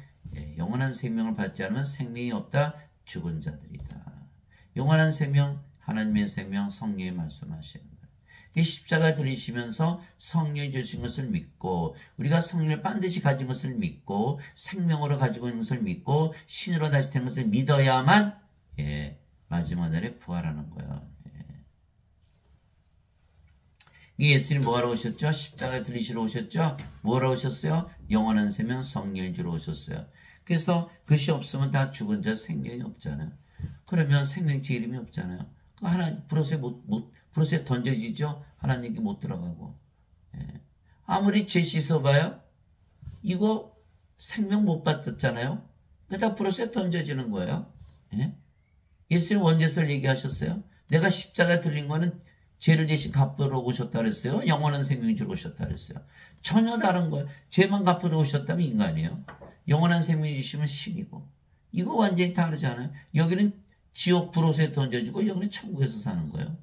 영원한 생명을 받지 않으면 생명이 없다. 죽은 자들이다. 영원한 생명, 하나님의 생명, 성령이 말씀하시는 거예요. 십자가 들이시면서 성령이 주신 것을 믿고 우리가 성령을 반드시 가진 것을 믿고 생명으로 가지고 있는 것을 믿고 신으로 다시 된 것을 믿어야만 마지막 날에 부활하는 거예요. 예수님 뭐하러 오셨죠? 십자가에 들리시러 오셨죠? 뭐하러 오셨어요? 영원한 생명 성령을 주러 오셨어요. 그래서 그것이 없으면 다 죽은 자 생명이 없잖아요. 그러면 생명체 이름이 없잖아요. 하나님 브로스에 던져지죠? 하나님께 못 들어가고. 예. 아무리 죄 씻어봐요. 이거 생명 못 받았잖아요. 다 브로스에 던져지는 거예요. 예? 예수님 원죄설 얘기하셨어요. 내가 십자가에 들린 거는 죄를 대신 갚으러 오셨다 그랬어요. 영원한 생명을 주러 오셨다 그랬어요. 전혀 다른 거예요. 죄만 갚으러 오셨다면 인간이에요. 영원한 생명을 주시면 신이고. 이거 완전히 다르잖아요. 여기는 지옥 브로스에 던져지고 여기는 천국에서 사는 거예요.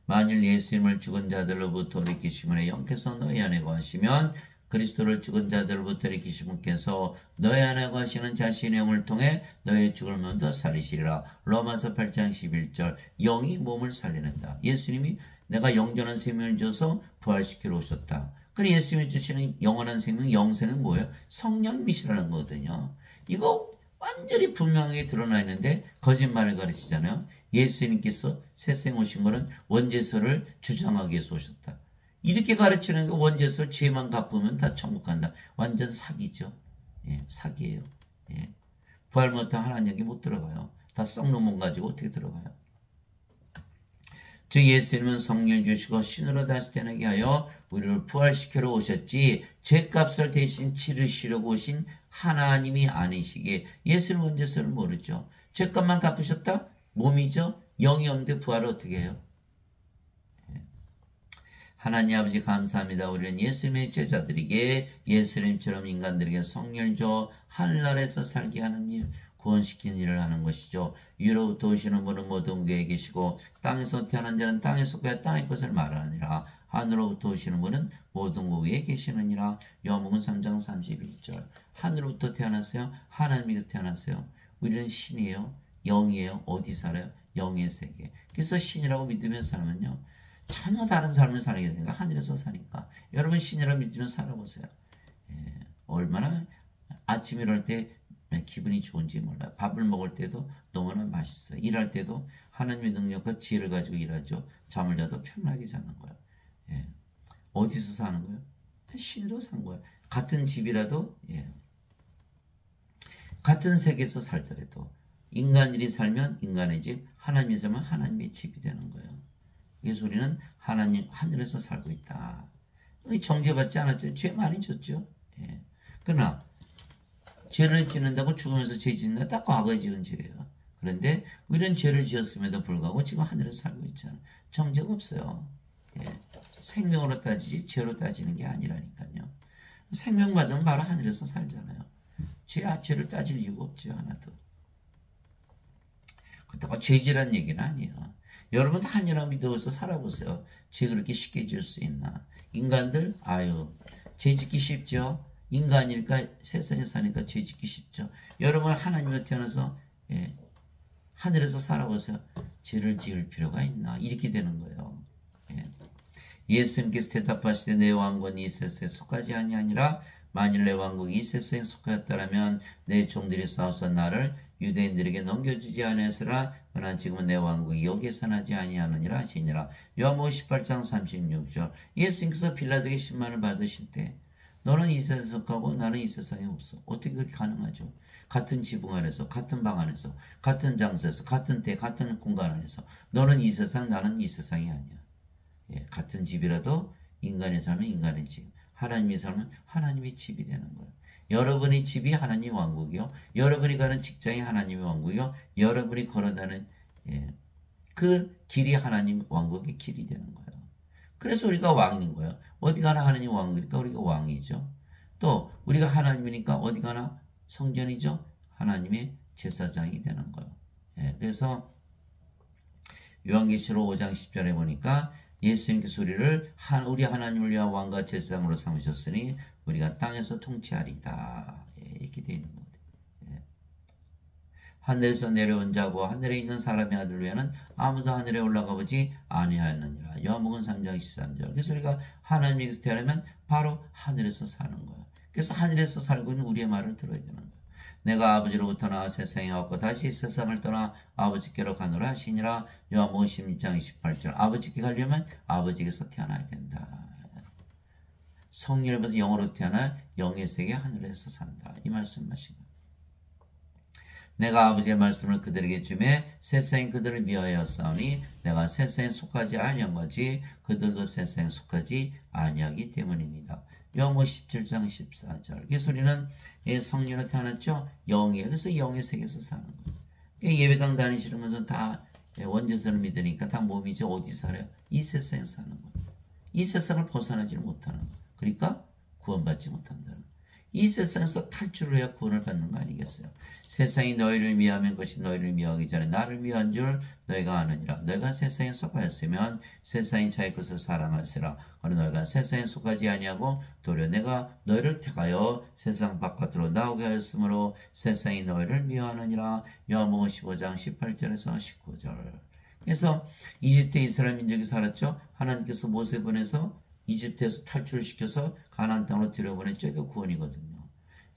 만일 예수님을 죽은 자들로부터 일으키심을 영께서 너희 안에 거하시면 그리스도를 죽은 자들로부터 일으키신 분께서 너희 안에 거하시는 자신의 영을 통해 너희 죽을 몸도 살리시리라. 로마서 8장 11절. 영이 몸을 살리는다. 예수님이 내가 영전한 생명을 줘서 부활시키러 오셨다. 그럼 예수님이 주시는 영원한 생명, 영생은 뭐예요? 성령이시라는 거거든요. 이거 완전히 분명하게 드러나 있는데 거짓말을 가르치잖아요. 예수님께서 세상에 오신 거는 원죄서를 주장하기 위해서 오셨다. 이렇게 가르치는 게 원죄서 죄만 갚으면 다 천국 간다. 완전 사기죠. 예, 사기예요. 예. 부활 못한 하나님 여기 못 들어가요. 다 썩는 몸 가지고 어떻게 들어가요? 즉 예수님은 성령을 주시고 신으로 다시 태어나게 하여 우리를 부활시키러 오셨지 죄값을 대신 치르시려고 오신 하나님이 아니시기에 예수님 원죄서를 모르죠. 죄값만 갚으셨다? 몸이죠. 영이 없는데 부활을 어떻게 해요? 하나님 아버지 감사합니다. 우리는 예수님의 제자들에게 예수님처럼 인간들에게 성령을 줘 하늘나라에서 살게 하는 일, 구원시키는 일을 하는 것이죠. 위로부터 오시는 분은 모든 위에 계시고 땅에서 태어난 자는 땅에 속하여 땅의 것을 말하느니라. 하늘로부터 오시는 분은 모든 위에 계시느니라. 요한복음 3장 31절. 하늘로부터 태어났어요. 하나님께서 태어났어요. 우리는 신이에요. 영이에요. 어디 살아요? 영의 세계. 그래서 신이라고 믿으면 살면요. 전혀 다른 삶을 살게 되니까 하늘에서 사니까 여러분 신이라고 믿으면 살아보세요. 예, 얼마나 아침 일어날 때 기분이 좋은지 몰라요. 밥을 먹을 때도 너무나 맛있어요. 일할 때도 하나님의 능력과 지혜를 가지고 일하죠. 잠을 자도 편하게 자는 거예요. 예. 어디서 사는 거예요? 신으로 산 거예요. 같은 집이라도 같은 세계에서 살더라도 인간들이 살면 인간의 집, 하나님이 살면 하나님의 집이 되는 거예요. 그래서 우리는 하나님 하늘에서 살고 있다. 정죄받지 않았죠. 죄 많이 졌죠. 예. 그러나 죄를 짓는다고 죽으면서 죄 짓는다 딱 과거에 지은 죄예요. 그런데 우리는 죄를 지었음에도 불구하고 지금 하늘에서 살고 있잖아요. 정죄가 없어요. 예. 생명으로 따지지 죄로 따지는 게 아니라니까요. 생명 받으면 바로 하늘에서 살잖아요. 죄를 따질 이유가 없죠. 하나도. 그렇다고 죄지란 얘기는 아니에요. 여러분 하늘이라 믿어서 살아보세요. 죄 그렇게 쉽게 지을 수 있나? 인간들 죄 짓기 쉽죠. 인간이니까 세상에 사니까 죄 짓기 쉽죠. 여러분 하나님으로 태어나서 하늘에서 살아보세요. 죄를 지을 필요가 있나? 이렇게 되는 거예요. 예수님께서 대답하시되 내 왕권이 이 세상에 속하지 아니하니라. 만일 내 왕국이 이 세상에 속하였다면 내 종들이 싸워서 나를 유대인들에게 넘겨주지 아니하였으나 그러나 지금은 내 왕국이 여기에서 나지 아니하느니라 하시니라. 요한복음 18장 36절. 예수님께서 빌라도에게 신만을 받으실 때 너는 이 세상에 속하고 나는 이 세상에 없어. 어떻게 그렇게 가능하죠? 같은 지붕 안에서, 같은 방 안에서, 같은 장소에서, 같은 때, 같은 공간 안에서 너는 이 세상, 나는 이 세상이 아니야. 같은 집이라도 인간의 삶은 인간의 집, 하나님의 삶은 하나님의 집이 되는 거예요. 여러분의 집이 하나님의 왕국이요. 여러분이 가는 직장이 하나님의 왕국이요. 여러분이 걸어가는 그 길이 하나님 왕국의 길이 되는 거예요. 그래서 우리가 왕인 거예요. 어디 가나 하나님 왕이니까 우리가 왕이죠. 또 우리가 하나님이니까 어디 가나 성전이죠. 하나님의 제사장이 되는 거예요. 그래서 요한계시록 5장 10절에 보니까 예수님께서 우리 하나님을 위한 왕과 제사장으로 삼으셨으니 우리가 땅에서 통치하리다. 이렇게 되어 있는 거예요. 하늘에서 내려온 자고 하늘에 있는 사람의 아들을 위하는 아무도 하늘에 올라가 보지 아니하였느니라. 요한복음 3장 13절. 그래서 우리가 하나님께서 태어나면 바로 하늘에서 사는 거예요. 그래서 하늘에서 살고 있는 우리의 말을 들어야 되는 거예요. 내가 아버지로부터 나와 세상에 왔고 다시 세상을 떠나 아버지께로 가노라 하시니라. 요한복음 16장 28절. 아버지께 가려면 아버지께서 태어나야 된다. 성령을 받아서 영으로 태어나 영의 세계 하늘에서 산다. 이 말씀하신 거예요. 내가 아버지의 말씀을 그들에게 주매 세상이 그들을 미워하여 싸우니 내가 세상에 속하지 아니한 거지 그들도 세상에 속하지 아니하기 때문입니다. 요한복음 17장 14절. 그래서 우리는 성령으로 태어났죠. 영이에요. 그래서 영의 세계에서 사는 거예요. 예배당 다니시는 분들은 다 원죄선을 믿으니까 다 몸이죠. 어디 살아요? 이 세상에 사는 거예요. 이 세상을 벗어나지 못하는 거예요. 그러니까 구원받지 못한다는 거예요. 이 세상에서 탈출을 해야 구원을 받는 거 아니겠어요? 세상이 너희를 미워하면 그것이 너희를 미워하기 전에 나를 미워한 줄 너희가 아느니라. 너희가 세상에 속하였으면 세상이 자기 것을 사랑하시라. 그러나 너희가 세상에 속하지 아니하고 도리어 내가 너희를 택하여 세상 바깥으로 나오게 하였으므로 세상이 너희를 미워하느니라. 요한복음 15장 18절에서 19절. 그래서 이집트 이스라엘 민족이 살았죠. 하나님께서 모세 보내서 이집트에서 탈출시켜서 가나안 땅으로 들여보냈죠. 이게 구원이거든요.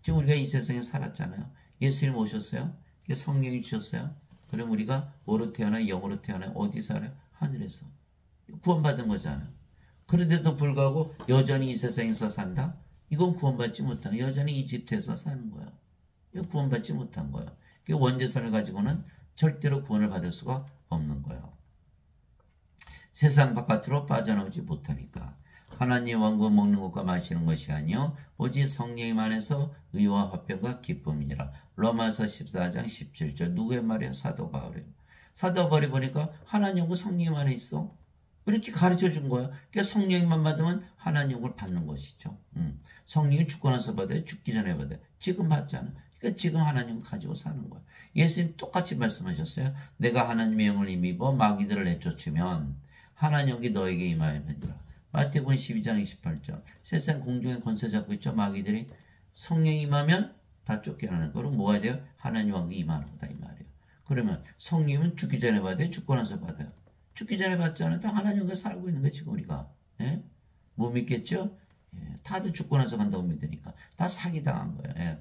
지금 우리가 이 세상에 살았잖아요. 예수님 오셨어요. 성령이 주셨어요. 그럼 우리가 뭐로 태어나 영으로 태어나 어디 살아요? 하늘에서. 구원받은 거잖아요. 그런데도 불구하고 여전히 이 세상에서 산다? 이건 구원받지 못한 여전히 이집트에서 사는 거예요. 이거 구원받지 못한 거예요. 원죄선을 가지고는 절대로 구원을 받을 수가 없는 거예요. 세상 바깥으로 빠져나오지 못하니까. 하나님 왕국 먹는 것과 마시는 것이 아니요 오직 성령님 안에서 의와 화평과 기쁨이니라. 로마서 14장 17절. 누구의 말이야? 사도 바울이에요. 사도 바울이 보니까 하나님 영국 성령님 안에 있어. 이렇게 가르쳐 준 거예요. 그러니까 성령님만 받으면 하나님 영국을 받는 것이죠. 성령이 죽고 나서 받아요? 죽기 전에 받아요? 지금 받잖아. 그러니까 지금 하나님을 가지고 사는 거예요. 예수님 똑같이 말씀하셨어요. 내가 하나님의 영을 힘입어 마귀들을 내쫓으면 하나님 영이 너에게 임하였느니라. 마태복음 12장 28절. 세상 공중에 권세 잡고 있죠. 마귀들이 성령이 임하면 다 쫓겨나는 거로 뭐가 돼요? 하나님 왕이 임하는 거다 이 말이에요. 그러면 성령은 죽기 전에 받아요? 죽고 나서 받아요? 죽기 전에 받지 않으면 하나님과 살고 있는 거예요. 지금 우리가. 예? 못 믿겠죠? 예. 다들 죽고 나서 간다고 믿으니까. 다 사기당한 거예요. 예.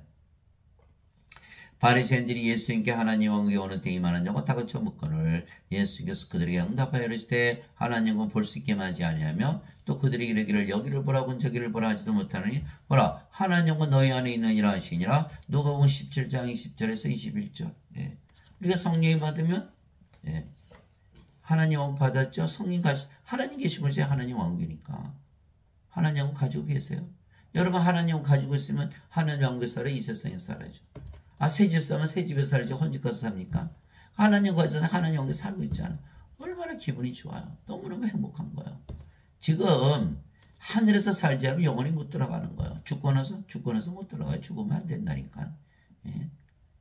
바리새인들이 예수님께 하나님 왕국이 어느 때 임하느냐고 다그쳐 묻거늘 예수께서 그들에게 응답하여 이르시되 하나님은 볼 수 있게만 하지 아니하며 또 그들이 이르기를 여기를 보라곤 저기를 보라 하지도 못하느니 보라 하나님은 너희 안에 있느니라 하시니라. 누가복음 17장 20절에서 21절. 예. 우리가 성령이 받으면 예. 하나님 왕국 받았죠. 성령 하나님 계시면 이제 하나님 왕국이니까 하나님 왕국 가지고 계세요. 여러분 하나님 왕국 가지고 있으면 하나님 왕국에 살아 이 세상에 살아야죠. 새 집 사면 새 집에 살지 헌집 가서 삽니까? 하나님 거에서 하나님 여기 살고 있잖아. 얼마나 기분이 좋아요. 너무너무 행복한 거예요. 지금 하늘에서 살지 않으면 영원히 못 들어가는 거예요. 죽고 나서 못 들어가요. 죽으면 안 된다니까. 예.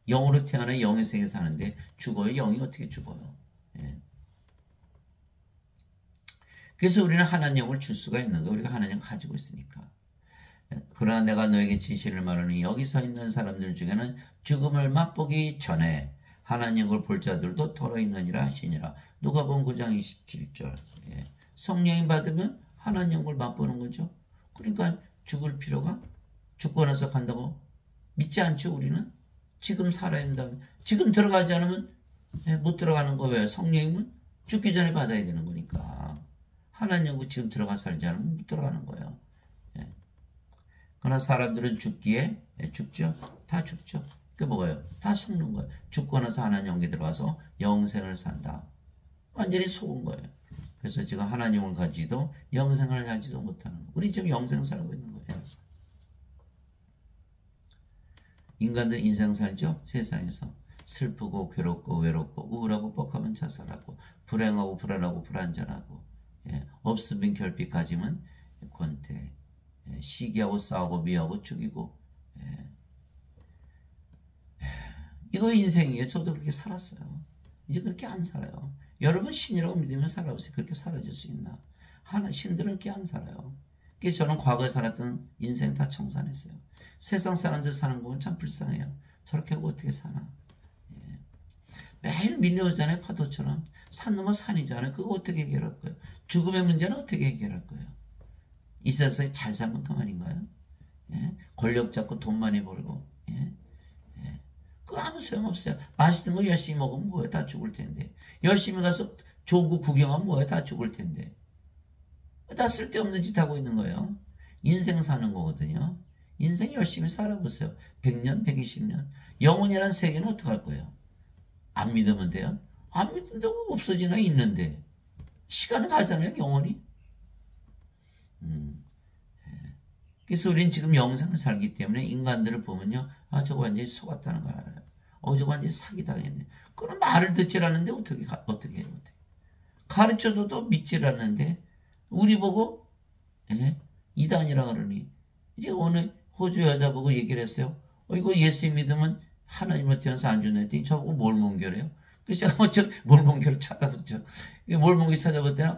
영으로 태어나 영의 세계에 사는데 죽어요. 영이 어떻게 죽어요? 예. 그래서 우리는 하나님 영을 줄 수가 있는 거예요. 우리가 하나님 가지고 있으니까. 그러나 내가 너에게 진실을 말하니 여기 서 있는 사람들 중에는 죽음을 맛보기 전에 하나님을 볼 자들도 더러 있느니라 하시니라. 누가복음 9장 27절. 예. 성령님 받으면 하나님을 맛보는 거죠. 그러니까 죽을 필요가 죽고 나서 간다고 믿지 않죠. 우리는 지금 살아야 된다면 지금 들어가지 않으면 못 들어가는 거예요. 성령님은 죽기 전에 받아야 되는 거니까 하나님과 지금 들어가 살지 않으면 못 들어가는 거예요. 그러나 사람들은 죽기에 죽죠. 다 죽죠. 그게 뭐예요? 다 속는 거예요. 죽고 나서 하나님 영에 들어가서 영생을 산다. 완전히 속은 거예요. 그래서 지금 하나님을 가지도 영생을 가지도 못하는 거예요. 우리 지금 영생 살고 있는 거예요. 인간들 인생 살죠. 세상에서 슬프고 괴롭고 외롭고 우울하고 뻑하면 자살하고 불행하고 불안하고 불안전하고 없으면 결핍 가지면 권태 시기하고 싸우고 미워하고 죽이고 이거 인생이에요. 저도 그렇게 살았어요. 이제 그렇게 안 살아요. 여러분 신이라고 믿으면 살아보세요. 그렇게 살아질 수 있나? 신들은 그렇게 안 살아요. 그래서 저는 과거에 살았던 인생 다 청산했어요. 세상 사람들 사는 거 보면 참 불쌍해요. 저렇게 하고 어떻게 사나? 매일 밀려오잖아요. 파도처럼. 산 넘어 산이잖아요. 그거 어떻게 해결할 거예요? 죽음의 문제는 어떻게 해결할 거예요? 이 세상에 잘 살면 그만인가요? 예? 권력 잡고 돈 많이 벌고 그거 아무 소용없어요. 맛있는 거 열심히 먹으면 뭐해? 다 죽을 텐데. 열심히 가서 좋은 거 구경하면 뭐해? 다 죽을 텐데. 다 쓸데없는 짓 하고 있는 거예요. 인생 사는 거거든요. 인생 열심히 살아보세요. 100년, 120년. 영혼이란 세계는 어떻게 할 거예요? 안 믿으면 돼요? 안 믿는다고 없어지나 있는데. 시간은 가잖아요, 영혼이. 그래서 우리는 지금 영생을 살기 때문에 인간들을 보면요. 아, 저거 완전히 속았다는 걸 알아요. 저거 완전히 사기당했네. 그런 말을 듣질 않는데 어떻게 해요? 어떻게. 가르쳐줘도 믿질 않는데 우리 보고 이단이라 그러니 이제 어느 호주 여자 보고 얘기를 했어요. 이거 예수 믿으면 하나님을 태어나서 안 주네 했더니 저보고 몰몬교래요. 그래서 제가 먼저 몰몬교를 찾아봤죠. 몰몬교 찾아볼 때는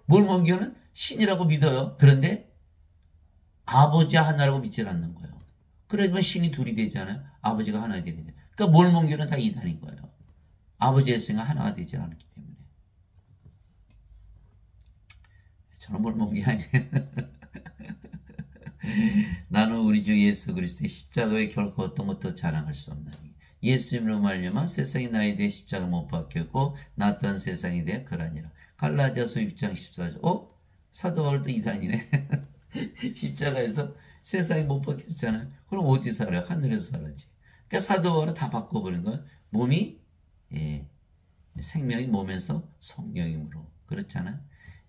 몰몬교는 신이라고 믿어요. 그런데 아버지 하나라고 믿질 않는 거예요. 그러면 신이 둘이 되잖아요. 아버지가 하나 되는 거예요. 그러니까 몰몬교는 다 이단인 거예요. 아버지 예수가 하나가 되지 않았기 때문에. 저는 몰몬교 아니에요. 나는 우리 주 예수 그리스도의 십자가에 결코 어떤 것도 자랑할 수 없나니 예수님으로 말미암아 세상이 나에 대해 십자가 못 박혔고 나 또한 세상에 대해 그러니라. 갈라디아서 6장 14절. 사도 바울도 이단이네. 십자가에서 세상에 못 박혔잖아요. 그럼 어디 살아요? 하늘에서 살았지. 그러니까 사도 바울은 다 바꿔버린 거예요. 몸이 생명이 몸에서 성령이므로. 그렇잖아요.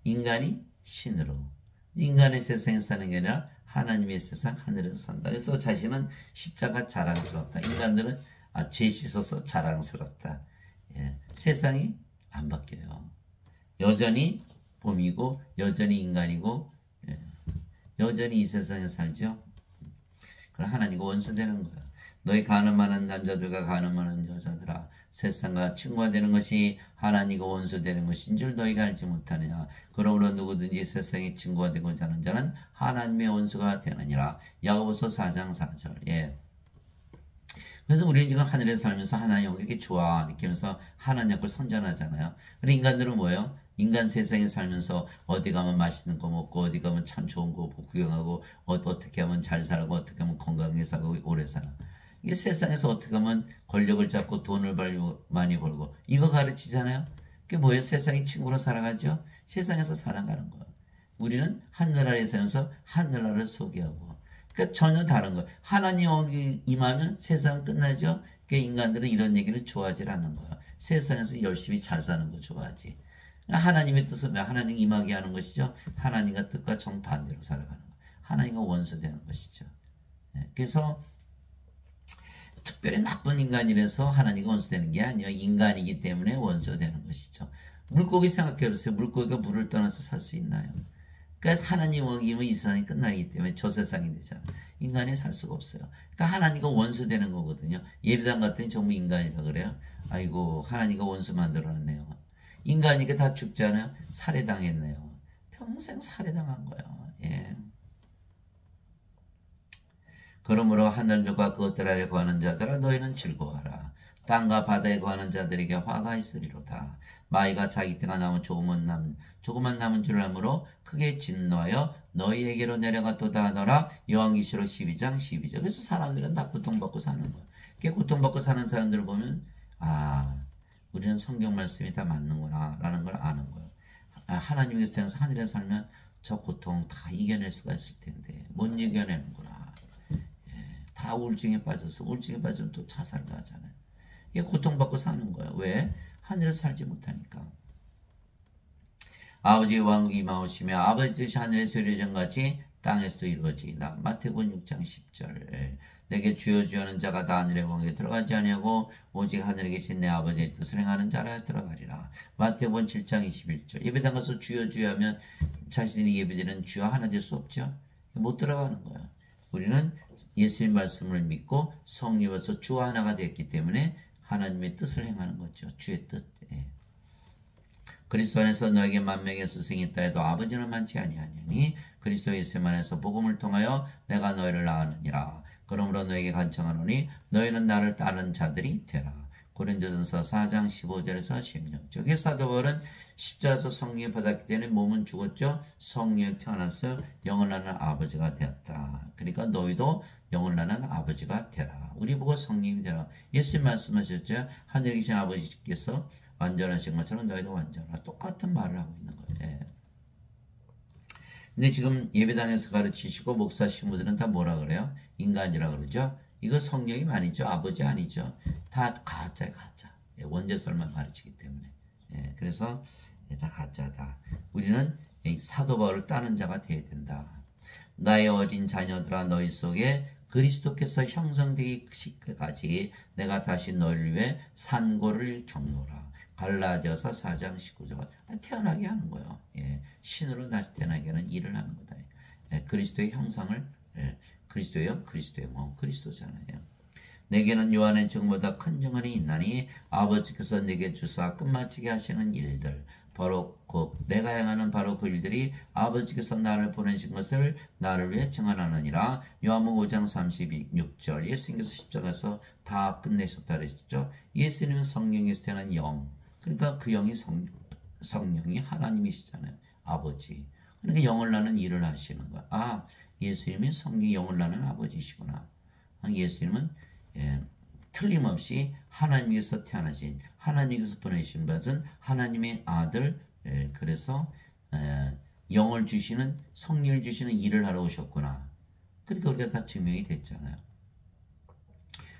인간이 신으로. 인간의 세상에 사는 게 아니라 하나님의 세상 하늘에서 산다. 그래서 자신은 십자가 자랑스럽다. 인간들은 죄 씻어서 자랑스럽다. 세상이 안 바뀌어요. 여전히 봄이고 여전히 인간이고 여전히 이 세상에 살죠. 그럼 하나님과 원수되는 거야. 너희 가늠하는 남자들과 가늠하는 여자들아 세상과 친구가 되는 것이 하나님과 원수되는 것인 줄 너희가 알지 못하느냐. 그러므로 누구든지 세상의 친구가 되고자 하는 자는 하나님의 원수가 되느니라. 야고보서 4장 4절. 그래서 우리는 지금 하늘에 살면서 하나님 이렇게 좋아 이렇게 하면서 하나님 앞을 선전하잖아요. 근데 인간들은 뭐예요? 인간 세상에 살면서 어디 가면 맛있는 거 먹고 어디 가면 참 좋은 거 구경하고 어떻게 하면 잘 살고 어떻게 하면 건강하게 살고 오래 살아. 이게 세상에서 어떻게 하면 권력을 잡고 돈을 많이 벌고 이거 가르치잖아요. 그게 뭐예요? 세상의 친구로 살아가죠. 세상에서 살아가는 거예요. 우리는 하늘나라에 살면서 하늘나라를 소개하고 그러니까 전혀 다른 거예요. 하나님 임하면 세상 끝나죠. 그러니까 인간들은 이런 얘기를 좋아하지 않는 거예요. 세상에서 열심히 잘 사는 거 좋아하지. 하나님의 뜻은 왜 하나님 임하게 하는 것이죠. 하나님과 뜻과 정반대로 살아가는 거예요. 하나님과 원수되는 것이죠. 그래서 특별히 나쁜 인간이라서 하나님과 원수되는 게 아니에요. 인간이기 때문에 원수되는 것이죠. 물고기 생각해보세요. 물고기가 물을 떠나서 살 수 있나요? 그러니까 하나님 어기면 이 세상이 끝나기 때문에 저 세상이 되잖아요. 인간이 살 수가 없어요. 그러니까 하나님과 원수되는 거거든요. 예배당 같은 전부 인간이라 그래요. 아이고 하나님과 원수 만들어놨네요. 인간이니까 다 죽잖아요. 살해당했네요. 평생 살해당한 거예요. 그러므로 하늘들과 그것들에 거하는 자들아 너희는 즐거워하라. 땅과 바다에 거하는 자들에게 화가 있으리로다. 마이가 자기 때가 남은 조그만 남은 줄 알므로 크게 진노하여 너희에게로 내려갔도다 하더라. 요한계시록 12장 12절. 그래서 사람들은 다 고통받고 사는 거예요. 이렇게 고통받고 사는 사람들을 보면 우리는 성경 말씀이 다 맞는구나 라는 걸 아는 거예요. 하나님께서 태어나서 하늘에 살면 저 고통 다 이겨낼 수가 있을 텐데 못 이겨내는구나. 다 우울증에 빠져서 우울증에 빠지면 또 자살도 하잖아요. 이게 고통받고 사는 거예요. 왜? 하늘에서 살지 못하니까. 아버지의 왕국이 임하오시며 아버지 뜻이 하늘에서 이루어진 같이 땅에서도 이루어지이다. 마태복음 6장 10절. 내게 주여 주여 하는 자가 다 하늘의 왕국에 들어가지 아니하고 오직 하늘에 계신 내 아버지의 뜻을 행하는 자라 들어가리라. 마태복음 7장 21절. 예배당 가서 주여 주여 하면 자신이 예배드리는 주여 하나 될 수 없죠. 못 들어가는 거예요. 우리는 예수님 말씀을 믿고 성령으로서 주와 하나가 됐기 때문에 하나님의 뜻을 행하는 거죠. 주의 뜻. 그리스도 안에서 너에게 만명의 스승이 있다 해도 아버지는 많지 아니하니 그리스도 예수님 안에서 복음을 통하여 내가 너희를 낳았느니라. 그러므로 너에게 간청하노니 너희는 나를 따르는 자들이 되라. 고린도전서 4장 15절에서 16절. 여기 사도 바울은 십자가에서 성령을 받았기 때문에 몸은 죽었죠. 성령을 태어나서 영을 낳는 아버지가 되었다. 그러니까 너희도 영을 낳는 아버지가 되라. 우리 보고 성령이 되라. 예수님 말씀하셨죠. 하늘에 계신 아버지께서 완전하신 것처럼 너희도 완전하라. 똑같은 말을 하고 있는 거예요. 예. 근데 지금 예배당에서 가르치시고 목사 신부들은 다 뭐라 그래요? 인간이라 그러죠. 이거 성령이 아니죠. 아버지 아니죠. 다 가짜예요. 가짜. 예, 원죄설만 가르치기 때문에. 예, 그래서 다 가짜다. 우리는 사도 바울을 따르는 자가 되어야 된다. 나의 어린 자녀들아 너희 속에 그리스도께서 형성되기까지 내가 다시 너희를 위해 산고를 겪노라. 갈라디아서 4장 19절. 태어나게 하는 거예요. 예, 신으로 다시 태어나게 하는 일을 하는 거다. 예, 그리스도의 형상을 그리스도의 몸 그리스도잖아요. 내게는 요한의 증보다 큰 증언이 있나니 아버지께서 내게 주사 끝마치게 하시는 일들 바로 내가 행하는 바로 그 일들이 아버지께서 나를 보내신 것을 나를 위해 증언하느니라. 요한복음 5장 36절. 예수님께서 십자가에서 다 끝내셨다 그랬죠. 예수님은 성령에서 태어난 영. 그러니까 그 영이 성령이 하나님이시잖아요. 아버지. 그러니까 영을 낳는 일을 하시는 거야. 아, 예수님이 성령이 영을 낳는 아버지시구나. 예수님은 틀림없이 하나님께서 태어나신 하나님께서 보내신 것은 하나님의 아들. 그래서 영을 주시는 성령을 주시는 일을 하러 오셨구나. 그러니까 우리가 다 증명이 됐잖아요.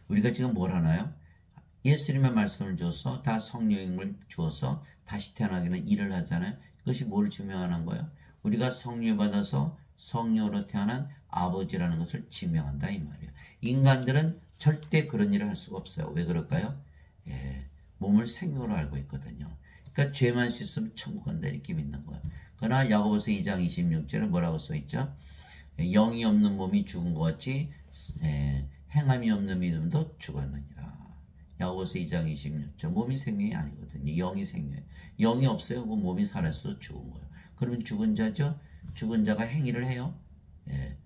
우리가 지금 뭘 하나요? 예수님의 말씀을 줘서 다 성령을 주어서 다시 태어나기는 일을 하잖아요. 그것이 뭘 증명하는 거예요? 우리가 성령을 받아서 성령으로 태어난 아버지라는 것을 증명한다 이 말이에요. 인간들은 절대 그런 일을 할 수가 없어요. 왜 그럴까요? 예, 몸을 생명으로 알고 있거든요. 그러니까 죄만 씻으면 천국 간다 이렇게 믿는 거예요. 그러나 야고보서 2장 26절에 뭐라고 써있죠? 영이 없는 몸이 죽은 것 같이 행함이 없는 믿음도 죽었느니라. 야고보서 2장 26절. 몸이 생명이 아니거든요. 영이 생명이에요. 영이 없어요. 그 몸이 살아서 죽은 거예요. 그러면 죽은 자죠? 죽은 자가 행위를 해요? 예.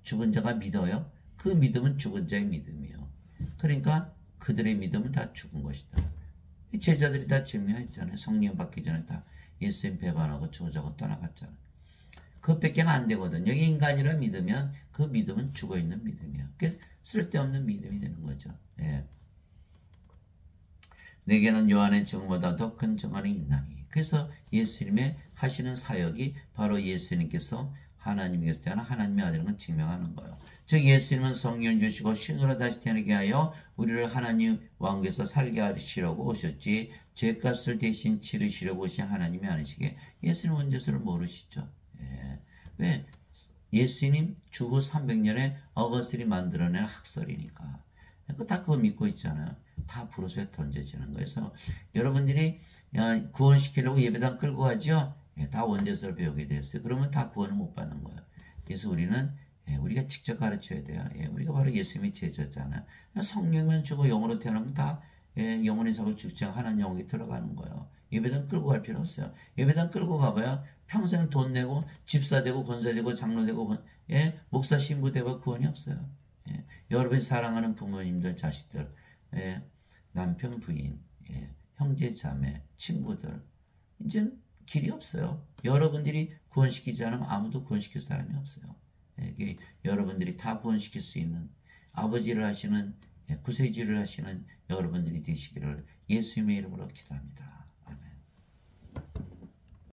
죽은 자가 믿어요? 그 믿음은 죽은 자의 믿음이에요. 그러니까 그들의 믿음은 다 죽은 것이다. 제자들이 다 증명했잖아요. 성령 받기 전에 다 예수님 배반하고 저자고 떠나갔잖아요. 그것밖에 안 되거든요. 인간이라 믿으면 그 믿음은 죽어있는 믿음이에요. 그래서 쓸데없는 믿음이 되는 거죠. 예. 내게는 요한의 증언보다 더 큰 증언이 있나니. 그래서 예수님의 하시는 사역이 바로 예수님께서 하나님께서 태어난 하나님의 아들인 걸 증명하는 거예요. 즉 예수님은 성령을 주시고 신으로 다시 태어나게 하여 우리를 하나님 왕국에서 살게 하시려고 오셨지 죄값을 대신 치르시려고 오신 하나님이 아니시게. 예수님 원죄수를 모르시죠. 예. 왜? 예수님 주후 300년에 어거스틴이 만들어낸 학설이니까. 다 그거 믿고 있잖아요. 다 불옷에 던져지는 거예요. 그래서 여러분들이 구원시키려고 예배당 끌고 가죠. 예, 다 원죄서를 배우게 됐어요. 그러면 다 구원을 못 받는 거예요. 그래서 우리는 우리가 직접 가르쳐야 돼요. 우리가 바로 예수님의 제자잖아요. 성령만 주고 영으로 태어나면 다 영혼의 사고 죽지 않고 하나님 영역에 들어가는 거예요. 예배당 끌고 갈 필요 없어요. 예배당 끌고 가봐야 평생 돈 내고 집사 되고 권사 되고 장로 되고 목사 신부 되고 구원이 없어요. 여러분이 사랑하는 부모님들, 자식들, 남편, 부인, 형제, 자매, 친구들 이제는 길이 없어요. 여러분들이 구원시키지 않으면 아무도 구원시킬 사람이 없어요. 여러분들이 다 구원시킬 수 있는 아버지를 하시는 구세주를 하시는 여러분들이 되시기를 예수님의 이름으로 기도합니다.